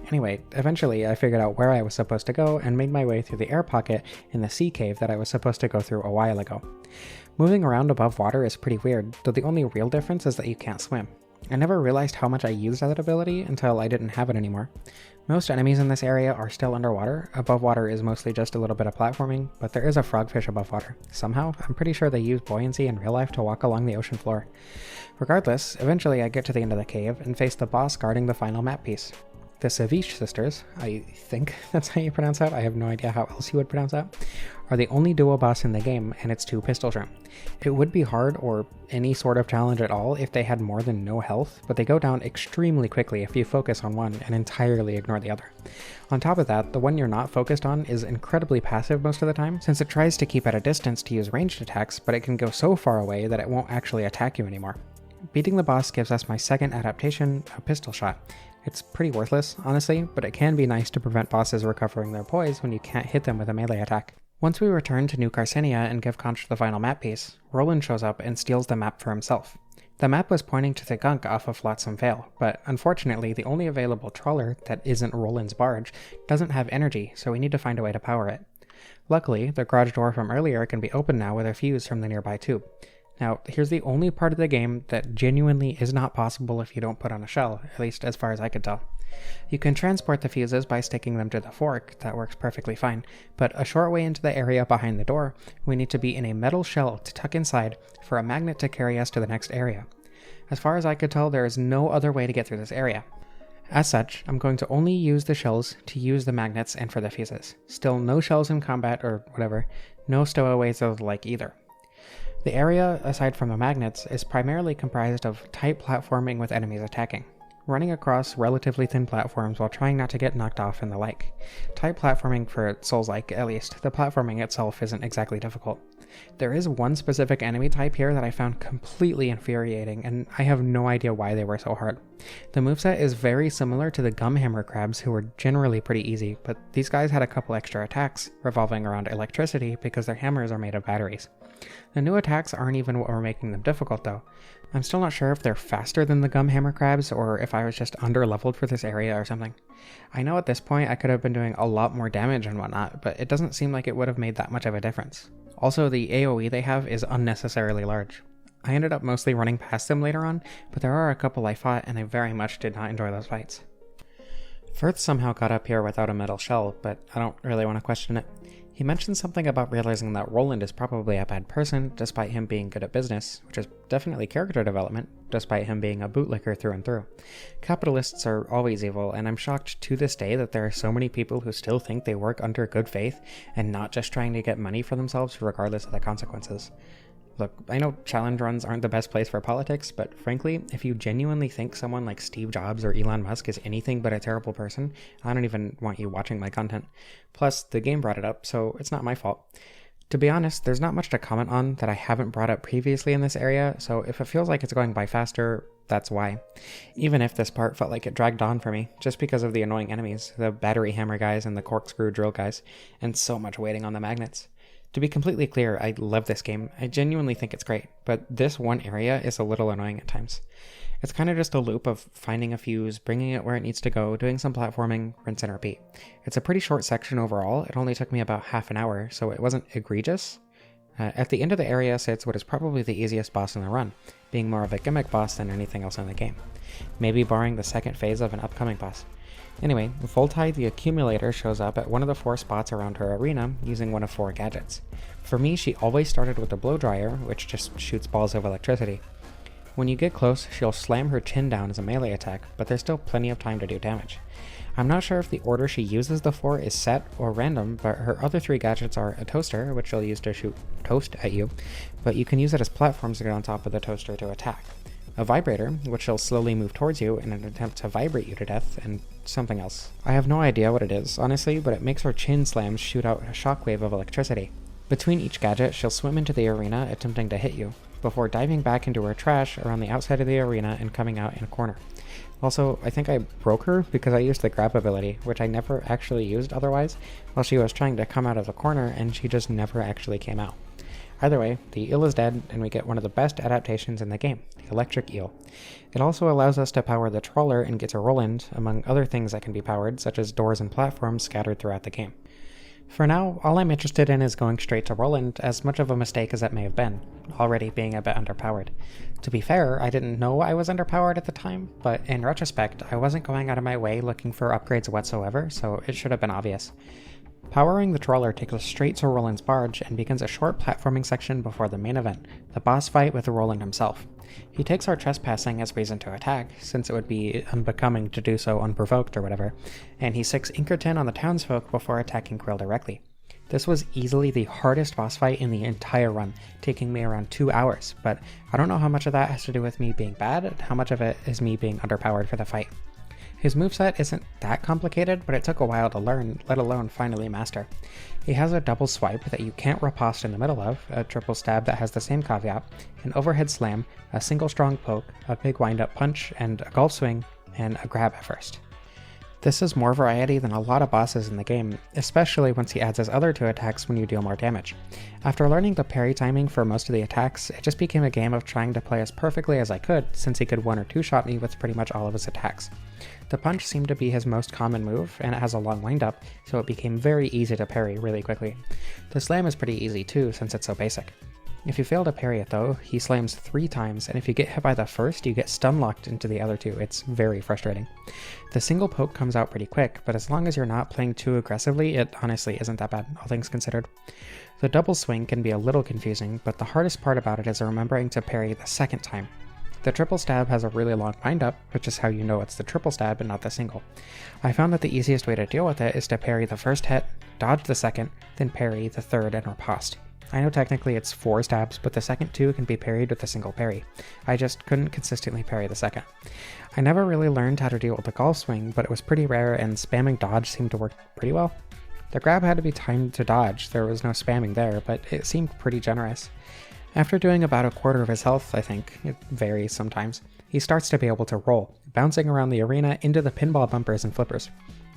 Anyway, eventually I figured out where I was supposed to go and made my way through the air pocket in the sea cave that I was supposed to go through a while ago. Moving around above water is pretty weird, though the only real difference is that you can't swim. I never realized how much I used that ability until I didn't have it anymore. Most enemies in this area are still underwater. Above water is mostly just a little bit of platforming, but there is a frogfish above water. Somehow, I'm pretty sure they use buoyancy in real life to walk along the ocean floor. Regardless, eventually I get to the end of the cave and face the boss guarding the final map piece. The Savish sisters, I think that's how you pronounce that, I have no idea how else you would pronounce that, are the only duo boss in the game, and it's 2 pistol shrimp. It would be hard or any sort of challenge at all if they had more than no health, but they go down extremely quickly if you focus on one and entirely ignore the other. On top of that, the one you're not focused on is incredibly passive most of the time, since it tries to keep at a distance to use ranged attacks, but it can go so far away that it won't actually attack you anymore. Beating the boss gives us my second adaptation, a pistol shot. It's pretty worthless, honestly, but it can be nice to prevent bosses recovering their poise when you can't hit them with a melee attack. Once we return to New Carcinia and give Conch the final map piece, Roland shows up and steals the map for himself. The map was pointing to the gunk off of Flotsam Vale, but unfortunately the only available trawler that isn't Roland's barge doesn't have energy, so we need to find a way to power it. Luckily, the garage door from earlier can be opened now with a fuse from the nearby tube. Now, here's the only part of the game that genuinely is not possible if you don't put on a shell, at least as far as I could tell. You can transport the fuses by sticking them to the fork, that works perfectly fine, but a short way into the area behind the door, we need to be in a metal shell to tuck inside for a magnet to carry us to the next area. As far as I could tell, there is no other way to get through this area. As such, I'm going to only use the shells to use the magnets and for the fuses. Still no shells in combat or whatever, no stowaways or the like either. The area, aside from the magnets, is primarily comprised of tight platforming with enemies attacking. Running across relatively thin platforms while trying not to get knocked off and the like. Tight platforming for Souls-like, at least. The platforming itself isn't exactly difficult. There is one specific enemy type here that I found completely infuriating, and I have no idea why they were so hard. The moveset is very similar to the Gumhammer crabs, who were generally pretty easy, but these guys had a couple extra attacks, revolving around electricity because their hammers are made of batteries. The new attacks aren't even what were making them difficult though. I'm still not sure if they're faster than the Gumhammer crabs or if I was just under-leveled for this area or something. I know at this point I could have been doing a lot more damage and whatnot, but it doesn't seem like it would have made that much of a difference. Also, the AoE they have is unnecessarily large. I ended up mostly running past them later on, but there are a couple I fought and I very much did not enjoy those fights. Firth somehow got up here without a metal shell, but I don't really want to question it. He mentioned something about realizing that Roland is probably a bad person, despite him being good at business, which is definitely character development, despite him being a bootlicker through and through. Capitalists are always evil, and I'm shocked to this day that there are so many people who still think they work under good faith, and not just trying to get money for themselves regardless of the consequences. Look, I know challenge runs aren't the best place for politics, but frankly, if you genuinely think someone like Steve Jobs or Elon Musk is anything but a terrible person, I don't even want you watching my content. Plus, the game brought it up, so it's not my fault. To be honest, there's not much to comment on that I haven't brought up previously in this area, so if it feels like it's going by faster, that's why. Even if this part felt like it dragged on for me, just because of the annoying enemies, the battery hammer guys and the corkscrew drill guys, and so much waiting on the magnets. To be completely clear, I love this game. I genuinely think it's great, but this one area is a little annoying at times. It's kind of just a loop of finding a fuse, bringing it where it needs to go, doing some platforming, rinse and repeat. It's a pretty short section overall. It only took me about half an hour, so it wasn't egregious. At the end of the area sits what is probably the easiest boss in the run, being more of a gimmick boss than anything else in the game. Maybe barring the second phase of an upcoming boss. Anyway, Voltide the Accumulator shows up at one of the 4 spots around her arena using one of 4 gadgets. For me, she always started with the blow dryer, which just shoots balls of electricity. When you get close, she'll slam her chin down as a melee attack, but there's still plenty of time to do damage. I'm not sure if the order she uses the 4 is set or random, but her other 3 gadgets are a toaster, which she'll use to shoot toast at you, but you can use it as platforms to get on top of the toaster to attack. A vibrator, which she'll slowly move towards you in an attempt to vibrate you to death, and something else. I have no idea what it is, honestly, but it makes her chin slams shoot out a shockwave of electricity. Between each gadget, she'll swim into the arena attempting to hit you, before diving back into her trash around the outside of the arena and coming out in a corner. Also, I think I broke her because I used the grab ability, which I never actually used otherwise, while she was trying to come out of the corner and she just never actually came out. Either way, the eel is dead and we get one of the best adaptations in the game, the electric eel. It also allows us to power the trawler and get to Roland, among other things that can be powered, such as doors and platforms scattered throughout the game. For now, all I'm interested in is going straight to Roland, as much of a mistake as that may have been, already being a bit underpowered. To be fair, I didn't know I was underpowered at the time, but in retrospect, I wasn't going out of my way looking for upgrades whatsoever, so it should have been obvious. Powering the trawler takes us straight to Roland's barge and begins a short platforming section before the main event, the boss fight with Roland himself. He takes our trespassing as reason to attack, since it would be unbecoming to do so unprovoked or whatever, and he sicks Inkerton on the townsfolk before attacking Krill directly. This was easily the hardest boss fight in the entire run, taking me around 2 hours, but I don't know how much of that has to do with me being bad and how much of it is me being underpowered for the fight. His moveset isn't that complicated, but it took a while to learn, let alone finally master. He has a double swipe that you can't riposte in the middle of, a triple stab that has the same caveat, an overhead slam, a single strong poke, a big wind-up punch, and a golf swing, and a grab at first. This is more variety than a lot of bosses in the game, especially once he adds his other 2 attacks when you deal more damage. After learning the parry timing for most of the attacks, it just became a game of trying to play as perfectly as I could, since he could 1 or 2 shot me with pretty much all of his attacks. The punch seemed to be his most common move, and it has a long wind-up, so it became very easy to parry really quickly. The slam is pretty easy too, since it's so basic. If you fail to parry it though, he slams 3 times, and if you get hit by the first, you get stun-locked into the other 2. It's very frustrating. The single poke comes out pretty quick, but as long as you're not playing too aggressively, it honestly isn't that bad, all things considered. The double swing can be a little confusing, but the hardest part about it is remembering to parry the second time. The triple stab has a really long wind-up, which is how you know it's the triple stab and not the single. I found that the easiest way to deal with it is to parry the first hit, dodge the second, then parry the third and riposte. I know technically it's 4 stabs, but the second 2 can be parried with a single parry. I just couldn't consistently parry the second. I never really learned how to deal with the golf swing, but it was pretty rare and spamming dodge seemed to work pretty well. The grab had to be timed to dodge, there was no spamming there, but it seemed pretty generous. After doing about a quarter of his health, I think, it varies sometimes, he starts to be able to roll, bouncing around the arena into the pinball bumpers and flippers.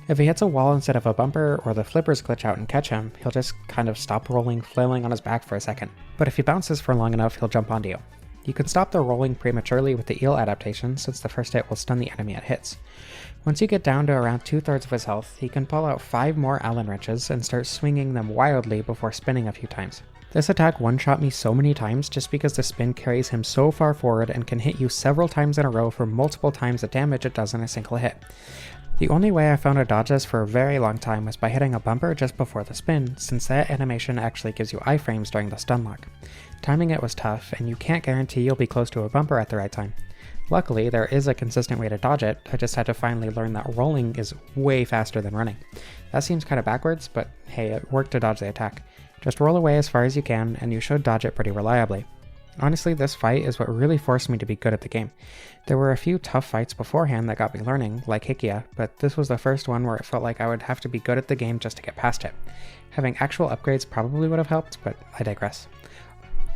If he hits a wall instead of a bumper, or the flippers glitch out and catch him, he'll just kind of stop rolling, flailing on his back for a second. But if he bounces for long enough, he'll jump onto you. You can stop the rolling prematurely with the eel adaptation, since the first hit will stun the enemy at hits. Once you get down to around 2/3 of his health, he can pull out 5 more Allen wrenches and start swinging them wildly before spinning a few times. This attack one-shot me so many times just because the spin carries him so far forward and can hit you several times in a row for multiple times the damage it does in a single hit. The only way I found to dodge this for a very long time was by hitting a bumper just before the spin, since that animation actually gives you iframes during the stun lock. Timing it was tough, and you can't guarantee you'll be close to a bumper at the right time. Luckily, there is a consistent way to dodge it, I just had to finally learn that rolling is way faster than running. That seems kinda backwards, but hey, it worked to dodge the attack. Just roll away as far as you can, and you should dodge it pretty reliably. Honestly, this fight is what really forced me to be good at the game. There were a few tough fights beforehand that got me learning, like Hikia, but this was the first one where it felt like I would have to be good at the game just to get past it. Having actual upgrades probably would have helped, but I digress.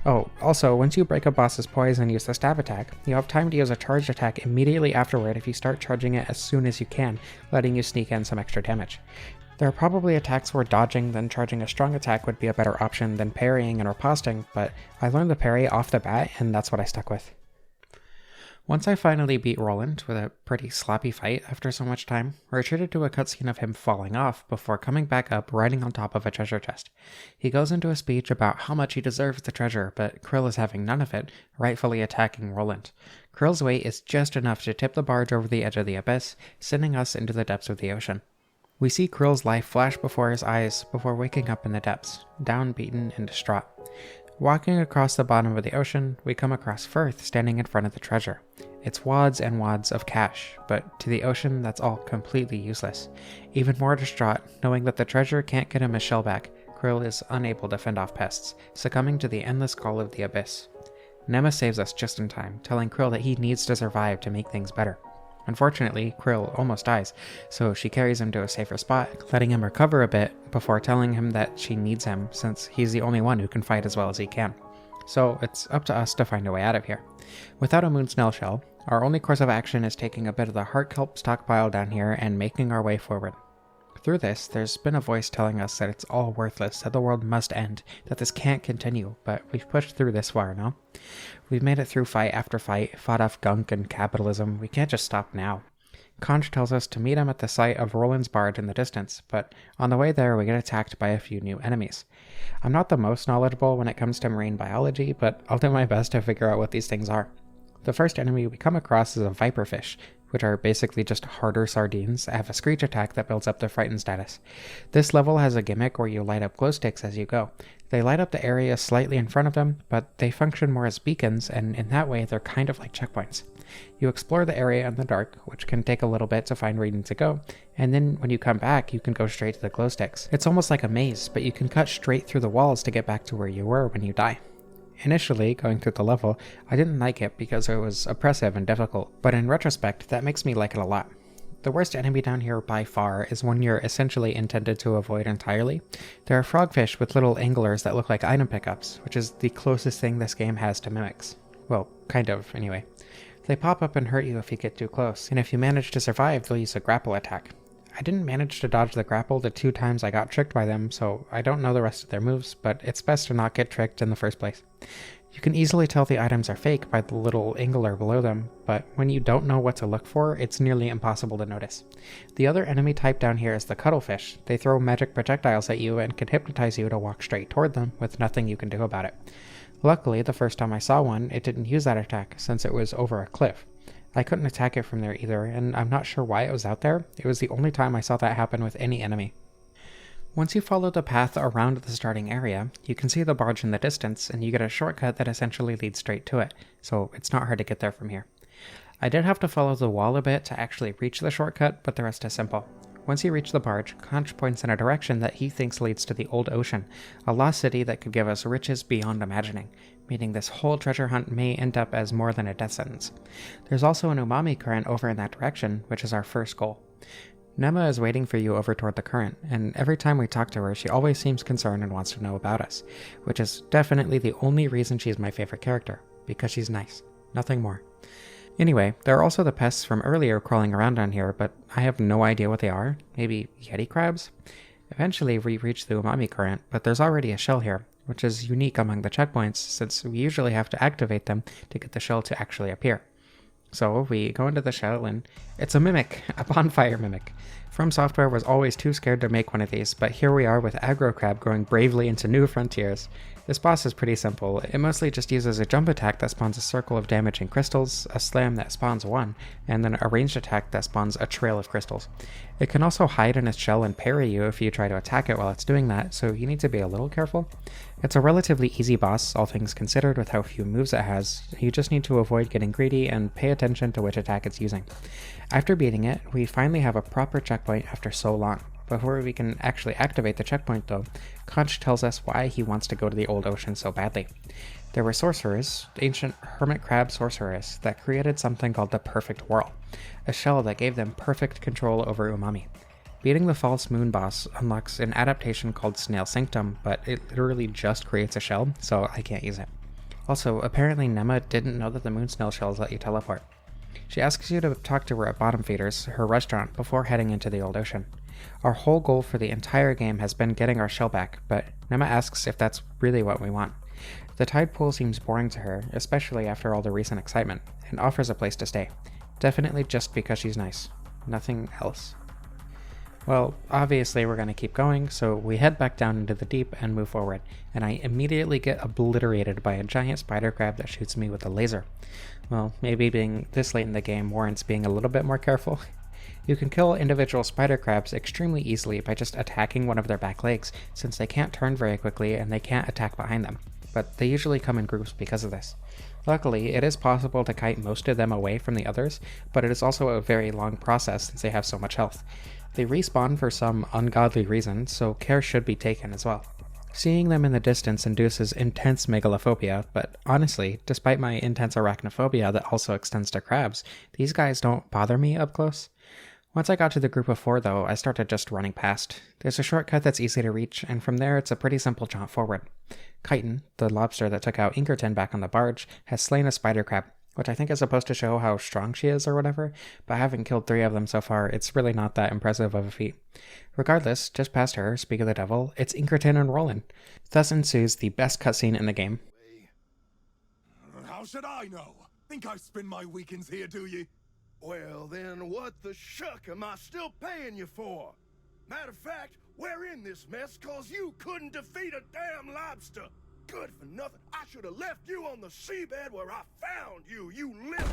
Oh, also, once you break a boss's poise and use the stab attack, you have time to use a charged attack immediately afterward if you start charging it as soon as you can, letting you sneak in some extra damage. There are probably attacks where dodging then charging a strong attack would be a better option than parrying and riposting, but I learned the parry off the bat and that's what I stuck with. Once I finally beat Roland with a pretty sloppy fight after so much time, we're treated to a cutscene of him falling off before coming back up riding on top of a treasure chest. He goes into a speech about how much he deserves the treasure, but Krill is having none of it, rightfully attacking Roland. Krill's weight is just enough to tip the barge over the edge of the abyss, sending us into the depths of the ocean. We see Krill's life flash before his eyes before waking up in the depths, downbeaten and distraught. Walking across the bottom of the ocean, we come across Firth standing in front of the treasure. It's wads and wads of cash, but to the ocean that's all completely useless. Even more distraught, knowing that the treasure can't get him his shell back, Krill is unable to fend off pests, succumbing to the endless call of the abyss. Nema saves us just in time, telling Krill that he needs to survive to make things better. Unfortunately, Krill almost dies, so she carries him to a safer spot, letting him recover a bit before telling him that she needs him since he's the only one who can fight as well as he can. So it's up to us to find a way out of here. Without a moon snail shell, our only course of action is taking a bit of the heart kelp stockpile down here and making our way forward. Through this, there's been a voice telling us that it's all worthless, that the world must end, that this can't continue, but we've pushed through this far, no? We've made it through fight after fight, fought off gunk and capitalism, we can't just stop now. Conch tells us to meet him at the site of Roland's barge in the distance, but on the way there we get attacked by a few new enemies. I'm not the most knowledgeable when it comes to marine biology, but I'll do my best to figure out what these things are. The first enemy we come across is a viperfish, which are basically just harder sardines that have a screech attack that builds up their frightened status. This level has a gimmick where you light up glow sticks as you go. They light up the area slightly in front of them, but they function more as beacons, and in that way they're kind of like checkpoints. You explore the area in the dark, which can take a little bit to find where you need to go, and then when you come back you can go straight to the glow sticks. It's almost like a maze, but you can cut straight through the walls to get back to where you were when you die. Initially, going through the level, I didn't like it because it was oppressive and difficult, but in retrospect, that makes me like it a lot. The worst enemy down here by far is one you're essentially intended to avoid entirely. There are frogfish with little anglers that look like item pickups, which is the closest thing this game has to mimics. Well, kind of, anyway. They pop up and hurt you if you get too close, and if you manage to survive, they'll use a grapple attack. I didn't manage to dodge the grapple the 2 times I got tricked by them, so I don't know the rest of their moves, but it's best to not get tricked in the first place. You can easily tell the items are fake by the little angler below them, but when you don't know what to look for, it's nearly impossible to notice. The other enemy type down here is the cuttlefish. They throw magic projectiles at you and can hypnotize you to walk straight toward them with nothing you can do about it. Luckily, the first time I saw one, it didn't use that attack since it was over a cliff. I couldn't attack it from there either, and I'm not sure why it was out there. It was the only time I saw that happen with any enemy. Once you follow the path around the starting area, you can see the barge in the distance, and you get a shortcut that essentially leads straight to it, so it's not hard to get there from here. I did have to follow the wall a bit to actually reach the shortcut, but the rest is simple. Once you reach the barge, Conch points in a direction that he thinks leads to the Old Ocean, a lost city that could give us riches beyond imagining, meaning this whole treasure hunt may end up as more than a death sentence. There's also an umami current over in that direction, which is our first goal. Nema is waiting for you over toward the current, and every time we talk to her, she always seems concerned and wants to know about us, which is definitely the only reason she's my favorite character, because she's nice. Nothing more. Anyway, there are also the pests from earlier crawling around down here, but I have no idea what they are. Maybe yeti crabs? Eventually we reach the umami current, but there's already a shell here, which is unique among the checkpoints since we usually have to activate them to get the shell to actually appear. So we go into the shell and it's a mimic, a bonfire mimic. From Software was always too scared to make one of these, but here we are with Aggro Crab growing bravely into new frontiers. This boss is pretty simple. It mostly just uses a jump attack that spawns a circle of damaging crystals, a slam that spawns 1, and then a ranged attack that spawns a trail of crystals. It can also hide in its shell and parry you if you try to attack it while it's doing that, so you need to be a little careful. It's a relatively easy boss, all things considered, with how few moves it has. You just need to avoid getting greedy and pay attention to which attack it's using. After beating it, we finally have a proper checkpoint after so long. Before we can actually activate the checkpoint though, Conch tells us why he wants to go to the Old Ocean so badly. There were sorcerers, ancient hermit crab sorcerers, that created something called the Perfect Whirl, a shell that gave them perfect control over umami. Beating the false moon boss unlocks an adaptation called Snail Sanctum, but it literally just creates a shell, so I can't use it. Also, apparently Nema didn't know that the moon snail shells let you teleport. She asks you to talk to her at Bottom Feeders, her restaurant, before heading into the old ocean. Our whole goal for the entire game has been getting our shell back, but Nema asks if that's really what we want. The tide pool seems boring to her, especially after all the recent excitement, and offers a place to stay. Definitely just because she's nice. Nothing else. Well, obviously we're going to keep going, so we head back down into the deep and move forward, and I immediately get obliterated by a giant spider crab that shoots me with a laser. Well, maybe being this late in the game warrants being a little bit more careful. You can kill individual spider crabs extremely easily by just attacking one of their back legs, since they can't turn very quickly and they can't attack behind them, but they usually come in groups because of this. Luckily, it is possible to kite most of them away from the others, but it is also a very long process since they have so much health. They respawn for some ungodly reason, so care should be taken as well. Seeing them in the distance induces intense megalophobia, but honestly, despite my intense arachnophobia that also extends to crabs, these guys don't bother me up close. Once I got to the group of 4 though, I started just running past. There's a shortcut that's easy to reach, and from there it's a pretty simple jaunt forward. Chitin, the lobster that took out Inkerton back on the barge, has slain a spider crab, which I think is supposed to show how strong she is or whatever, but having killed 3 of them so far, it's really not that impressive of a feat. Regardless, just past her, speak of the devil, it's Inkerton and Roland. Thus ensues the best cutscene in the game. How should I know? Think I spend my weekends here, do you? Well, then what the shuck am I still paying you for? Matter of fact, we're in this mess cause you couldn't defeat a damn lobster. Good for nothing. I should have left you on the seabed where I found you, you little...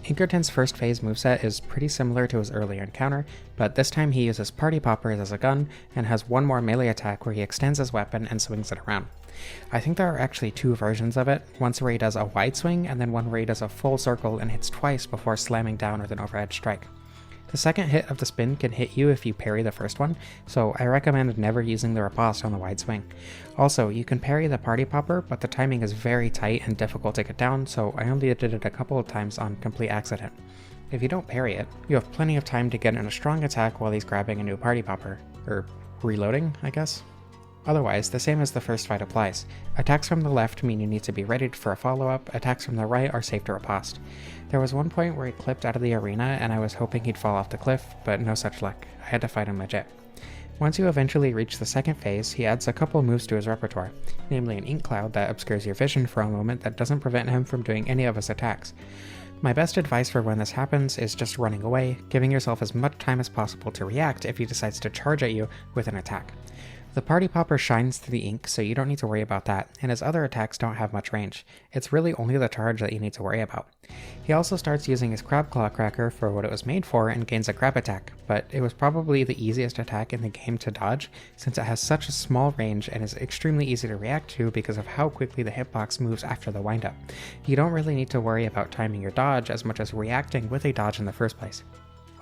Inkerton's first phase moveset is pretty similar to his earlier encounter, but this time he uses Party Poppers as a gun and has one more melee attack where he extends his weapon and swings it around. I think there are actually 2 versions of it, once where he does a wide swing and then one where he does a full circle and hits twice before slamming down with an overhead strike. The second hit of the spin can hit you if you parry the first one, so I recommend never using the riposte on the wide swing. Also, you can parry the Party Popper, but the timing is very tight and difficult to get down, so I only did it a couple of times on complete accident. If you don't parry it, you have plenty of time to get in a strong attack while he's grabbing a new Party Popper. Or reloading, I guess? Otherwise, the same as the first fight applies. Attacks from the left mean you need to be ready for a follow-up, attacks from the right are safe to riposte. There was one point where he clipped out of the arena and I was hoping he'd fall off the cliff, but no such luck. I had to fight him legit. Once you eventually reach the second phase, he adds a couple moves to his repertoire, namely an ink cloud that obscures your vision for a moment that doesn't prevent him from doing any of his attacks. My best advice for when this happens is just running away, giving yourself as much time as possible to react if he decides to charge at you with an attack. The Party Popper shines through the ink, so you don't need to worry about that, and his other attacks don't have much range. It's really only the charge that you need to worry about. He also starts using his Crab Claw Cracker for what it was made for and gains a grab attack, but it was probably the easiest attack in the game to dodge, since it has such a small range and is extremely easy to react to because of how quickly the hitbox moves after the windup. You don't really need to worry about timing your dodge as much as reacting with a dodge in the first place.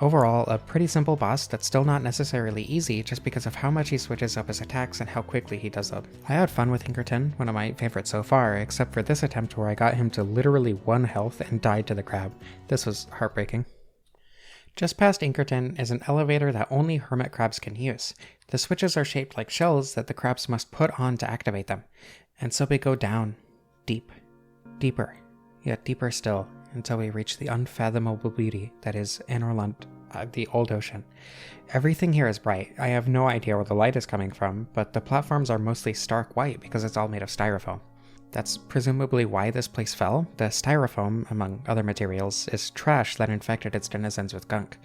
Overall, a pretty simple boss that's still not necessarily easy just because of how much he switches up his attacks and how quickly he does them. I had fun with Inkerton, one of my favorites so far, except for this attempt where I got him to literally 1 health and died to the crab. This was heartbreaking. Just past Inkerton is an elevator that only hermit crabs can use. The switches are shaped like shells that the crabs must put on to activate them. And so we go down, deep, deeper, yet deeper still, until we reach the unfathomable beauty that is Anorlunt, the old ocean. Everything here is bright. I have no idea where the light is coming from, but the platforms are mostly stark white because it's all made of styrofoam. That's presumably why this place fell. The styrofoam, among other materials, is trash that infected its denizens with gunk.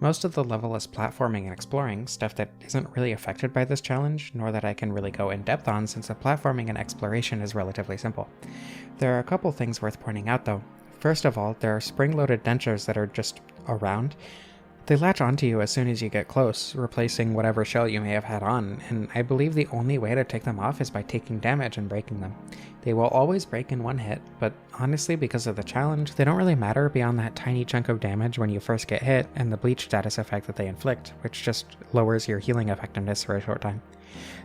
Most of the level is platforming and exploring, stuff that isn't really affected by this challenge, nor that I can really go in depth on since the platforming and exploration is relatively simple. There are a couple things worth pointing out though. First of all, there are spring-loaded dentures that are just around. They latch onto you as soon as you get close, replacing whatever shell you may have had on, and I believe the only way to take them off is by taking damage and breaking them. They will always break in one hit, but honestly, because of the challenge, they don't really matter beyond that tiny chunk of damage when you first get hit and the bleach status effect that they inflict, which just lowers your healing effectiveness for a short time.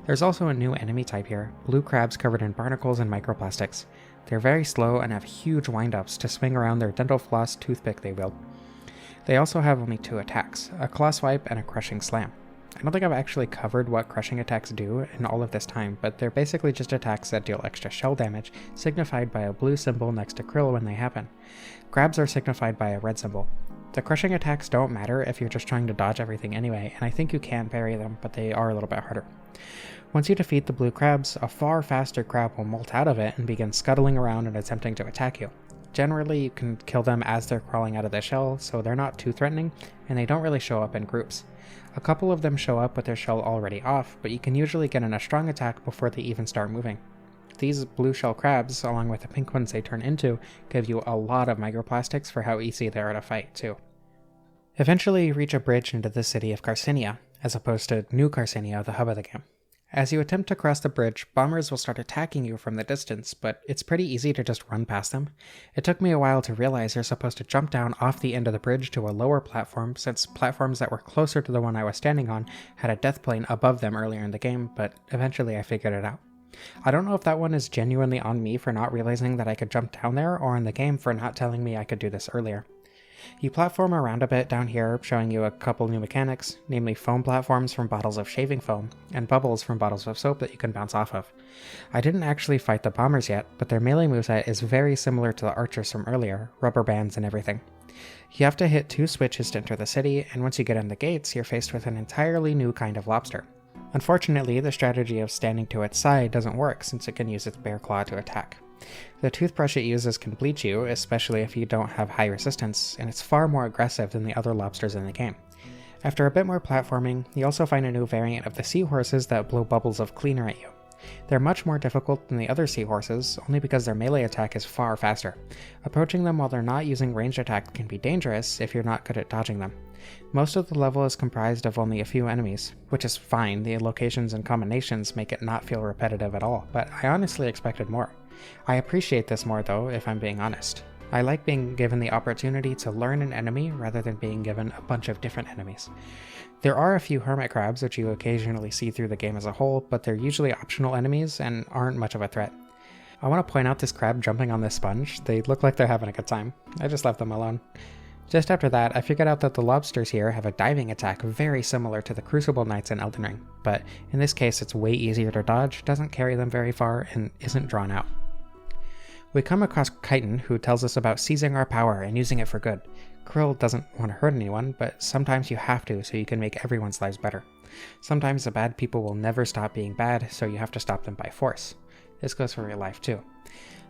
There's also a new enemy type here, blue crabs covered in barnacles and microplastics. They're very slow and have huge wind-ups to swing around their dental floss toothpick they wield. They also have only 2 attacks, a claw swipe and a crushing slam. I don't think I've actually covered what crushing attacks do in all of this time, but they're basically just attacks that deal extra shell damage, signified by a blue symbol next to Krill when they happen. Grabs are signified by a red symbol. The crushing attacks don't matter if you're just trying to dodge everything anyway, and I think you can parry them, but they are a little bit harder. Once you defeat the blue crabs, a far faster crab will molt out of it and begin scuttling around and attempting to attack you. Generally, you can kill them as they're crawling out of the shell, so they're not too threatening, and they don't really show up in groups. A couple of them show up with their shell already off, but you can usually get in a strong attack before they even start moving. These blue shell crabs, along with the pink ones they turn into, give you a lot of microplastics for how easy they are to fight, too. Eventually, you reach a bridge into the city of Carcinia, as opposed to New Carcinia, the hub of the game. As you attempt to cross the bridge, bombers will start attacking you from the distance, but it's pretty easy to just run past them. It took me a while to realize you're supposed to jump down off the end of the bridge to a lower platform, since platforms that were closer to the one I was standing on had a death plane above them earlier in the game, but eventually I figured it out. I don't know if that one is genuinely on me for not realizing that I could jump down there, or in the game for not telling me I could do this earlier. You platform around a bit down here, showing you a couple new mechanics, namely foam platforms from bottles of shaving foam, and bubbles from bottles of soap that you can bounce off of. I didn't actually fight the bombers yet, but their melee moveset is very similar to the archers from earlier, rubber bands and everything. You have to hit 2 switches to enter the city, and once you get in the gates, you're faced with an entirely new kind of lobster. Unfortunately, the strategy of standing to its side doesn't work since it can use its bare claw to attack. The toothbrush it uses can bleach you, especially if you don't have high resistance, and it's far more aggressive than the other lobsters in the game. After a bit more platforming, you also find a new variant of the seahorses that blow bubbles of cleaner at you. They're much more difficult than the other seahorses, only because their melee attack is far faster. Approaching them while they're not using ranged attack can be dangerous if you're not good at dodging them. Most of the level is comprised of only a few enemies, which is fine. The locations and combinations make it not feel repetitive at all, but I honestly expected more. I appreciate this more though, if I'm being honest. I like being given the opportunity to learn an enemy rather than being given a bunch of different enemies. There are a few hermit crabs which you occasionally see through the game as a whole, but they're usually optional enemies and aren't much of a threat. I want to point out this crab jumping on this sponge. They look like they're having a good time. I just left them alone. Just after that, I figured out that the lobsters here have a diving attack very similar to the Crucible Knights in Elden Ring, but in this case it's way easier to dodge, doesn't carry them very far, and isn't drawn out. We come across Chitin, who tells us about seizing our power and using it for good. Krill doesn't want to hurt anyone, but sometimes you have to so you can make everyone's lives better. Sometimes the bad people will never stop being bad, so you have to stop them by force. This goes for real life too.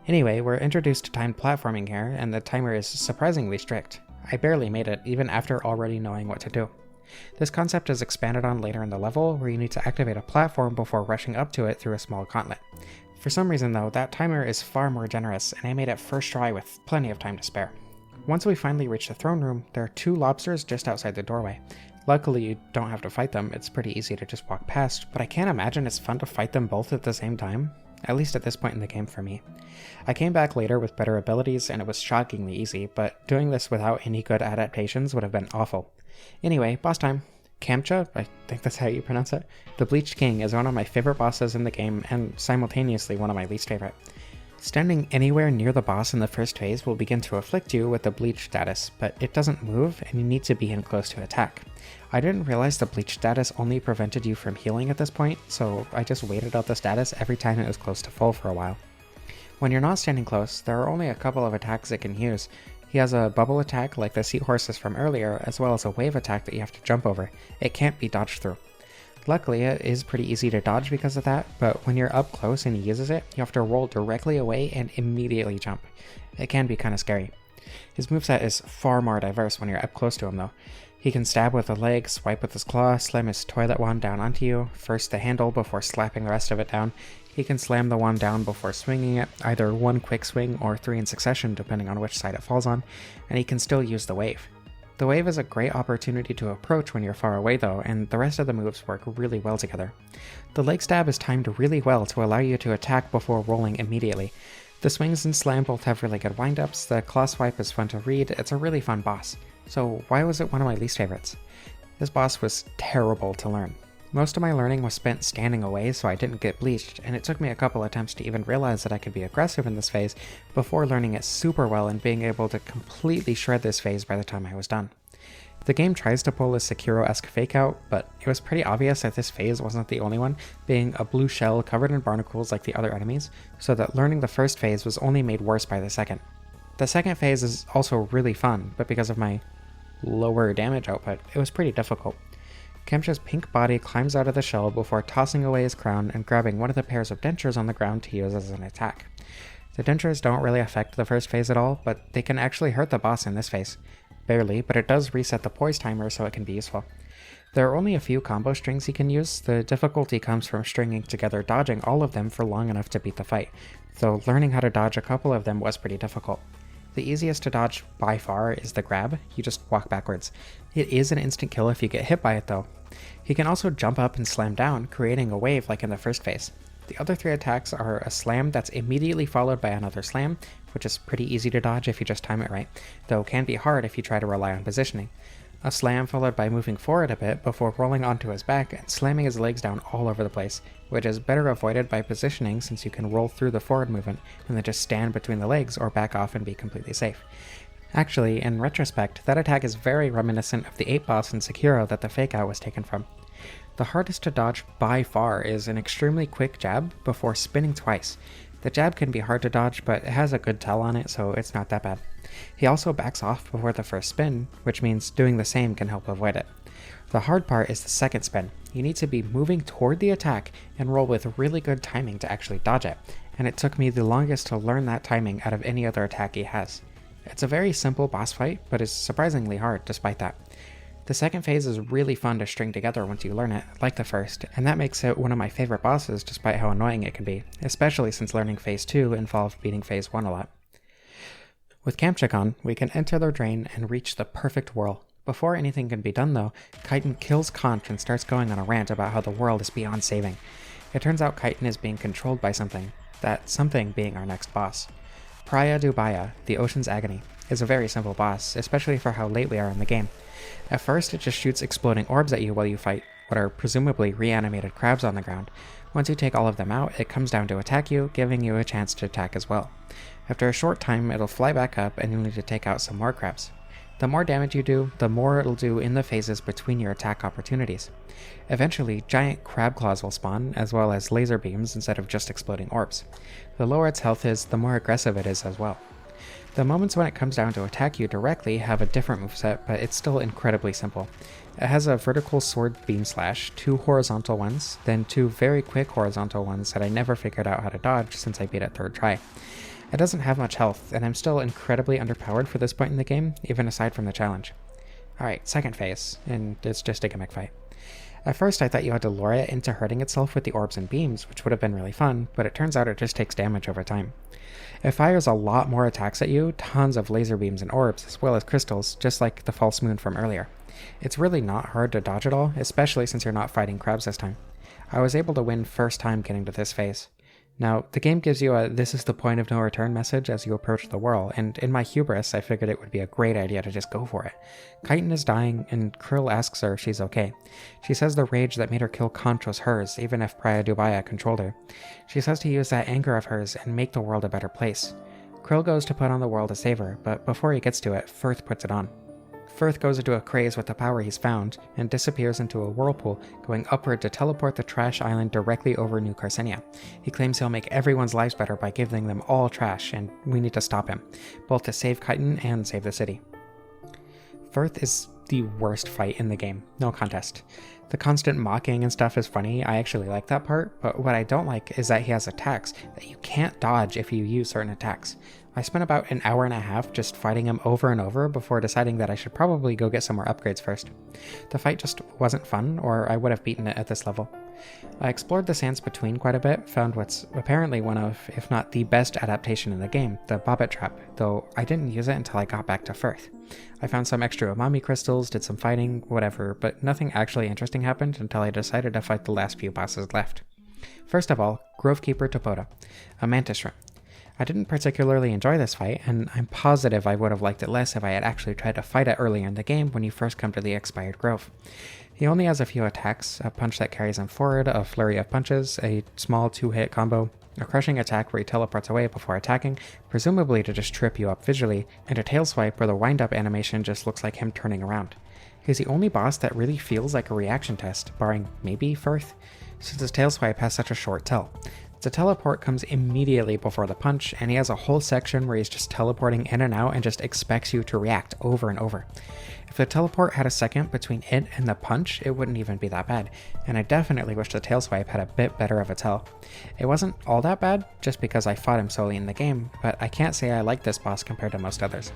Anyway, we're introduced to timed platforming here, and the timer is surprisingly strict. I barely made it, even after already knowing what to do. This concept is expanded on later in the level, where you need to activate a platform before rushing up to it through a small gauntlet. For some reason though, that timer is far more generous, and I made it first try with plenty of time to spare. Once we finally reach the throne room, there are 2 lobsters just outside the doorway. Luckily you don't have to fight them, it's pretty easy to just walk past, but I can't imagine it's fun to fight them both at the same time. At least at this point in the game for me. I came back later with better abilities and it was shockingly easy, but doing this without any good adaptations would have been awful. Anyway, boss time. Kamcha, I think that's how you pronounce it. The Bleached King is one of my favorite bosses in the game and simultaneously one of my least favorite. Standing anywhere near the boss in the first phase will begin to afflict you with the Bleach status, but it doesn't move and you need to be in close to attack. I didn't realize the Bleach status only prevented you from healing at this point, so I just waited out the status every time it was close to full for a while. When you're not standing close, there are only a couple of attacks it can use. He has a bubble attack like the seahorses from earlier, as well as a wave attack that you have to jump over. It can't be dodged through. Luckily, it is pretty easy to dodge because of that, but when you're up close and he uses it, you have to roll directly away and immediately jump. It can be kind of scary. His moveset is far more diverse when you're up close to him though. He can stab with a leg, swipe with his claw, slam his toilet wand down onto you, first the handle before slapping the rest of it down. He can slam the wand down before swinging it, either one quick swing or 3 in succession depending on which side it falls on, and he can still use the wave. The wave is a great opportunity to approach when you're far away though, and the rest of the moves work really well together. The leg stab is timed really well to allow you to attack before rolling immediately. The swings and slam both have really good windups, the claw swipe is fun to read, it's a really fun boss. So why was it one of my least favorites? This boss was terrible to learn. Most of my learning was spent standing away so I didn't get bleached, and it took me a couple attempts to even realize that I could be aggressive in this phase before learning it super well and being able to completely shred this phase by the time I was done. The game tries to pull a Sekiro-esque fake out, but it was pretty obvious that this phase wasn't the only one, being a blue shell covered in barnacles like the other enemies, so that learning the first phase was only made worse by the second. The second phase is also really fun, but because of my lower damage output, it was pretty difficult. Kemcha's pink body climbs out of the shell before tossing away his crown and grabbing one of the pairs of dentures on the ground to use as an attack. The dentures don't really affect the first phase at all, but they can actually hurt the boss in this phase. Barely, but it does reset the poise timer so it can be useful. There are only a few combo strings he can use. The difficulty comes from stringing together dodging all of them for long enough to beat the fight, though learning how to dodge a couple of them was pretty difficult. The easiest to dodge by far is the grab. You just walk backwards. It is an instant kill if you get hit by it though. He can also jump up and slam down, creating a wave like in the first phase. The other three attacks are a slam that's immediately followed by another slam, which is pretty easy to dodge if you just time it right, though can be hard if you try to rely on positioning. A slam followed by moving forward a bit before rolling onto his back and slamming his legs down all over the place, which is better avoided by positioning since you can roll through the forward movement and then just stand between the legs or back off and be completely safe. Actually, in retrospect, that attack is very reminiscent of the 8 boss in Sekiro that the fake out was taken from. The hardest to dodge by far is an extremely quick jab before spinning twice. The jab can be hard to dodge, but it has a good tell on it, so it's not that bad. He also backs off before the first spin, which means doing the same can help avoid it. The hard part is the second spin. You need to be moving toward the attack and roll with really good timing to actually dodge it, and it took me the longest to learn that timing out of any other attack he has. It's a very simple boss fight, but is surprisingly hard despite that. The second phase is really fun to string together once you learn it, like the first, and that makes it one of my favorite bosses despite how annoying it can be, especially since learning phase 2 involved beating phase 1 a lot. With Kamcha gone, we can enter the drain and reach the perfect whirl. Before anything can be done though, Kyton kills Conch and starts going on a rant about how the world is beyond saving. It turns out Kyton is being controlled by something, that something being our next boss. Praia Dubaya, the Ocean's Agony, is a very simple boss, especially for how late we are in the game. At first, it just shoots exploding orbs at you while you fight what are presumably reanimated crabs on the ground. Once you take all of them out, it comes down to attack you, giving you a chance to attack as well. After a short time, it'll fly back up and you'll need to take out some more crabs. The more damage you do, the more it'll do in the phases between your attack opportunities. Eventually, giant crab claws will spawn, as well as laser beams instead of just exploding orbs. The lower its health is, the more aggressive it is as well. The moments when it comes down to attack you directly have a different moveset, but it's still incredibly simple. It has a vertical sword beam slash, 2 horizontal ones, then 2 very quick horizontal ones that I never figured out how to dodge since I beat it third try. It doesn't have much health, and I'm still incredibly underpowered for this point in the game, even aside from the challenge. Alright, second phase, and it's just a gimmick fight. At first I thought you had to lure it into hurting itself with the orbs and beams, which would have been really fun, but it turns out it just takes damage over time. It fires a lot more attacks at you, tons of laser beams and orbs, as well as crystals, just like the false moon from earlier. It's really not hard to dodge at all, especially since you're not fighting crabs this time. I was able to win first time getting to this phase. Now, the game gives you a "this is the point of no return" message as you approach the whirl, and in my hubris I figured it would be a great idea to just go for it. Kyton is dying, and Krill asks her if she's okay. She says the rage that made her kill Conch was hers, even if Praia Dubaya controlled her. She says to use that anger of hers and make the world a better place. Krill goes to put on the whirl to save her, but before he gets to it, Firth puts it on. Firth goes into a craze with the power he's found, and disappears into a whirlpool, going upward to teleport the trash island directly over New Carcinia. He claims he'll make everyone's lives better by giving them all trash, and we need to stop him, both to save Kyton and save the city. Firth is the worst fight in the game, no contest. The constant mocking and stuff is funny, I actually like that part, but what I don't like is that he has attacks that you can't dodge if you use certain attacks. I spent about an hour and a half just fighting him over and over before deciding that I should probably go get some more upgrades first. The fight just wasn't fun, or I would have beaten it at this level. I explored the sands between quite a bit, found what's apparently one of, if not the best adaptation in the game, the Bobbit Trap, though I didn't use it until I got back to Firth. I found some extra umami crystals, did some fighting, whatever, but nothing actually interesting happened until I decided to fight the last few bosses left. First of all, Grovekeeper Topoda, a mantis shrimp. I didn't particularly enjoy this fight, and I'm positive I would have liked it less if I had actually tried to fight it earlier in the game when you first come to the expired grove. He only has a few attacks, a punch that carries him forward, a flurry of punches, a small 2-hit combo, a crushing attack where he teleports away before attacking, presumably to just trip you up visually, and a tail swipe where the wind-up animation just looks like him turning around. He's the only boss that really feels like a reaction test, barring maybe Firth, since his tail swipe has such a short tel. The teleport comes immediately before the punch, and he has a whole section where he's just teleporting in and out and just expects you to react over and over. If the teleport had a second between it and the punch, it wouldn't even be that bad, and I definitely wish the tail swipe had a bit better of a tel. It wasn't all that bad, just because I fought him solely in the game, but I can't say I like this boss compared to most others.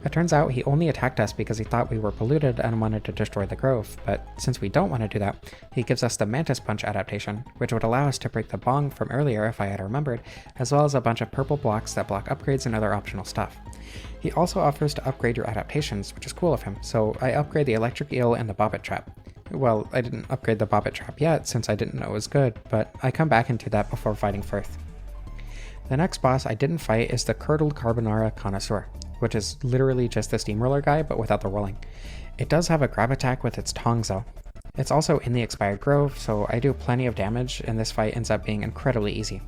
It turns out he only attacked us because he thought we were polluted and wanted to destroy the grove, but since we don't want to do that, he gives us the Mantis Punch adaptation, which would allow us to break the bong from earlier if I had remembered, as well as a bunch of purple blocks that block upgrades and other optional stuff. He also offers to upgrade your adaptations, which is cool of him, so I upgrade the Electric Eel and the Bobbit Trap. Well, I didn't upgrade the Bobbit Trap yet since I didn't know it was good, but I come back into that before fighting Firth. The next boss I didn't fight is the Curdled Carbonara Connoisseur, which is literally just the steamroller guy but without the rolling. It does have a grab attack with its tongs though. It's also in the expired grove, so I do plenty of damage and this fight ends up being incredibly easy.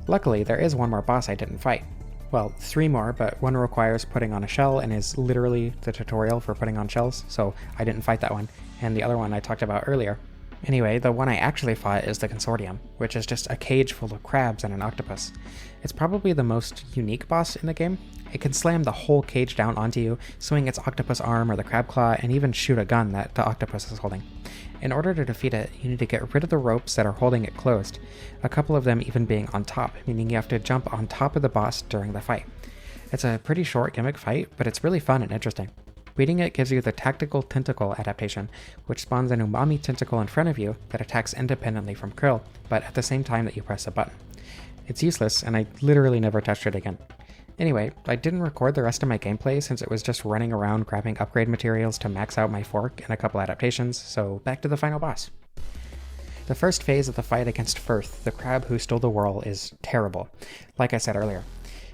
Luckily, there is one more boss I didn't fight. Well, 3 more, but one requires putting on a shell and is literally the tutorial for putting on shells, so I didn't fight that one, and the other one I talked about earlier. Anyway, the one I actually fought is the Consortium, which is just a cage full of crabs and an octopus. It's probably the most unique boss in the game. It can slam the whole cage down onto you, swing its octopus arm or the crab claw, and even shoot a gun that the octopus is holding. In order to defeat it, you need to get rid of the ropes that are holding it closed, a couple of them even being on top, meaning you have to jump on top of the boss during the fight. It's a pretty short gimmick fight, but it's really fun and interesting. Beating it gives you the Tactical Tentacle adaptation, which spawns an umami tentacle in front of you that attacks independently from Krill, but at the same time that you press a button. It's useless, and I literally never touched it again. Anyway, I didn't record the rest of my gameplay since it was just running around grabbing upgrade materials to max out my fork and a couple adaptations, so back to the final boss. The first phase of the fight against Firth, the crab who stole the whirl, is terrible, like I said earlier.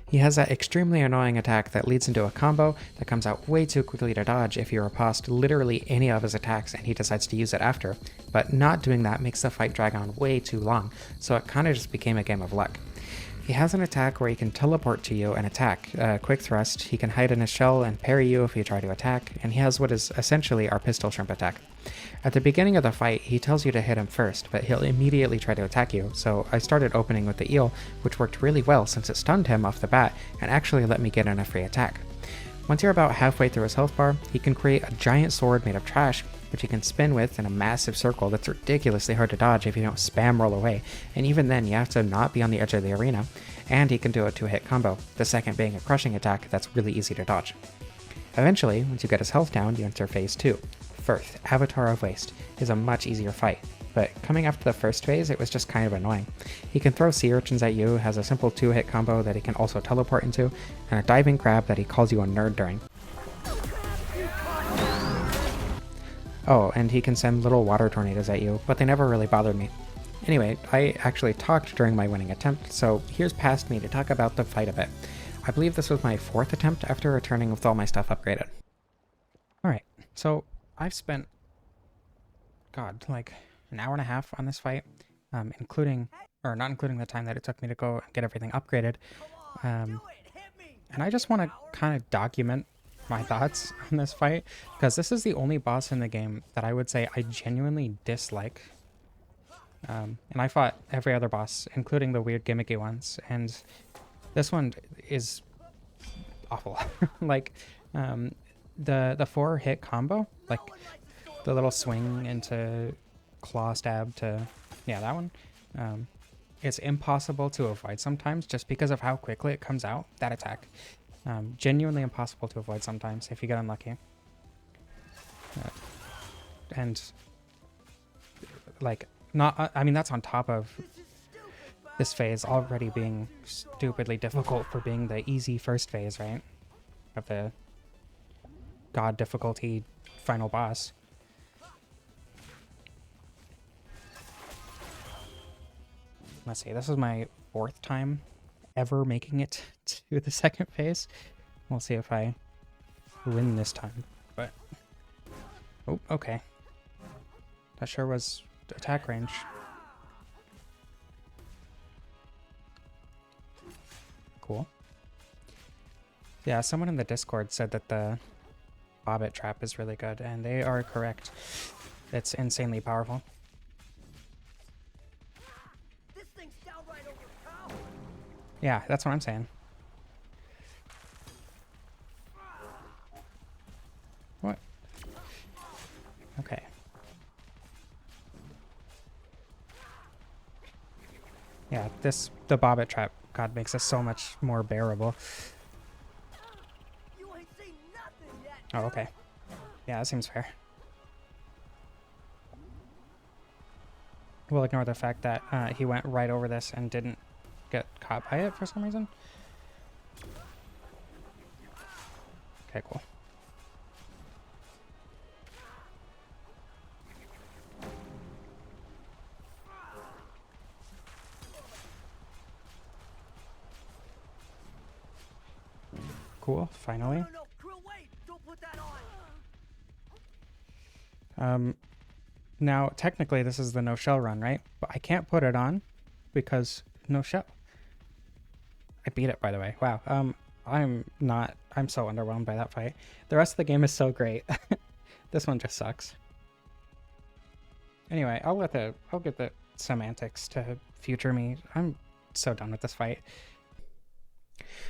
He has that extremely annoying attack that leads into a combo that comes out way too quickly to dodge if you riposte literally any of his attacks and he decides to use it after, but not doing that makes the fight drag on way too long, so it kinda just became a game of luck. He has an attack where he can teleport to you and attack, quick thrust, he can hide in his shell and parry you if you try to attack, and he has what is essentially our pistol shrimp attack. At the beginning of the fight, he tells you to hit him first, but he'll immediately try to attack you, so I started opening with the eel, which worked really well since it stunned him off the bat and actually let me get in a free attack. Once you're about halfway through his health bar, he can create a giant sword made of trash, which you can spin with in a massive circle that's ridiculously hard to dodge if you don't spam roll away, and even then you have to not be on the edge of the arena, and he can do a 2-hit combo, the second being a crushing attack that's really easy to dodge. Eventually, once you get his health down, you enter phase 2. Firth, Avatar of Waste, is a much easier fight, but coming after the first phase, it was just kind of annoying. He can throw sea urchins at you, has a simple 2-hit combo that he can also teleport into, and a diving crab that he calls you a nerd during. Oh, and he can send little water tornadoes at you, but they never really bothered me. Anyway, I actually talked during my winning attempt, so here's past me to talk about the fight a bit. I believe this was my 4th attempt after returning with all my stuff upgraded. Alright, so I've spent, like an hour and a half on this fight, not including the time that it took me to go and get everything upgraded. And I just want to kind of document my thoughts on this fight, because this is the only boss in the game that I would say I genuinely dislike. And I fought every other boss, including the weird gimmicky ones, and this one is awful. Like, the 4-hit combo, like the little swing into claw stab to, yeah, that one, it's impossible to avoid sometimes just because of how quickly it comes out, that attack. Genuinely impossible to avoid sometimes if you get unlucky. And like Not, I mean, that's on top of this phase already being stupidly difficult for being the easy first phase, right? Of the god difficulty final boss. Let's see, this is my 4th time ever making it to the second phase. We'll see if I win this time, but... Oh, okay. That sure was attack range. Cool. Yeah, someone in the Discord said that the Bobbit trap is really good, and they are correct. It's insanely powerful. This thing's downright overpowered. Yeah, that's what I'm saying. What? Okay. Yeah, the Bobbit trap, God, makes us so much more bearable. You ain't seen nothing yet. Oh, okay. Yeah, that seems fair. We'll ignore the fact that he went right over this and didn't get caught by it for some reason. Okay, cool. Cool, finally. No, Krill, wait! Don't put that on. Now, technically, this is the no shell run, right? But I can't put it on because no shell. I beat it, by the way. Wow. I'm so underwhelmed by that fight. The rest of the game is so great. This one just sucks. Anyway, I'll get the semantics to future me. I'm so done with this fight.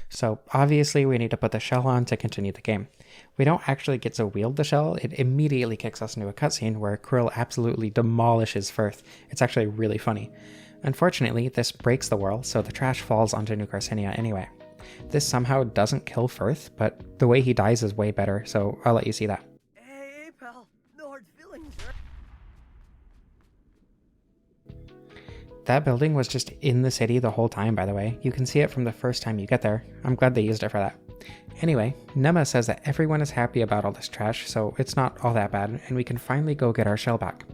So obviously we need to put the shell on to continue the game. We don't actually get to wield the shell. It immediately kicks us into a cutscene where Krill absolutely demolishes Firth. It's actually really funny. Unfortunately, this breaks the world, so the trash falls onto New Garcinia anyway. This somehow doesn't kill Firth, but the way he dies is way better, so I'll let you see that. Hey, pal. No hard feelings, right? That building was just in the city the whole time, by the way. You can see it from the first time you get there. I'm glad they used it for that. Anyway, Nema says that everyone is happy about all this trash, so it's not all that bad, and we can finally go get our shell back.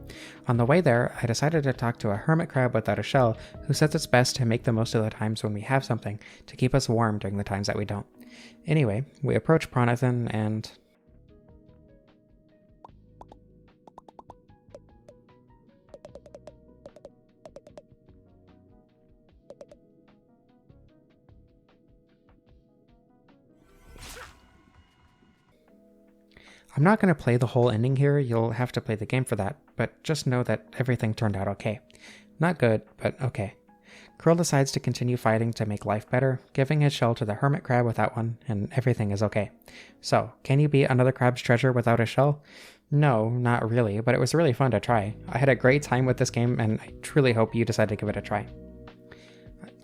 On the way there, I decided to talk to a hermit crab without a shell, who says it's best to make the most of the times when we have something, to keep us warm during the times that we don't. Anyway, we approach Pronathan, and... I'm not going to play the whole ending here, you'll have to play the game for that, but just know that everything turned out okay. Not good, but okay. Krill decides to continue fighting to make life better, giving his shell to the hermit crab without one, and everything is okay. So, can you beat another crab's treasure without a shell? No, not really, but it was really fun to try. I had a great time with this game, and I truly hope you decide to give it a try.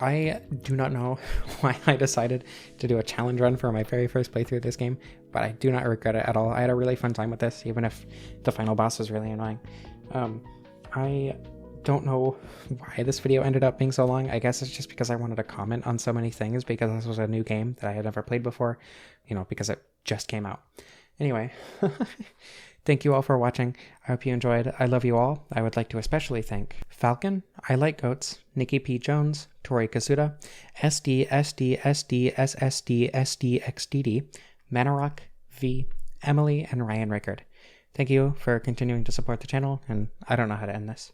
I do not know why I decided to do a challenge run for my very first playthrough of this game, but I do not regret it at all. I had a really fun time with this, even if the final boss was really annoying. I don't know why this video ended up being so long. I guess it's just because I wanted to comment on so many things because this was a new game that I had never played before, because it just came out. Anyway, thank you all for watching. I hope you enjoyed. I love you all. I would like to especially thank Falcon, I Like Goats, Nikki P. Jones, Tori Kasuda, SD, SD, SD, SSD, SD, XDD, Manarok, V, Emily, and Ryan Rickard. Thank you for continuing to support the channel, and I don't know how to end this.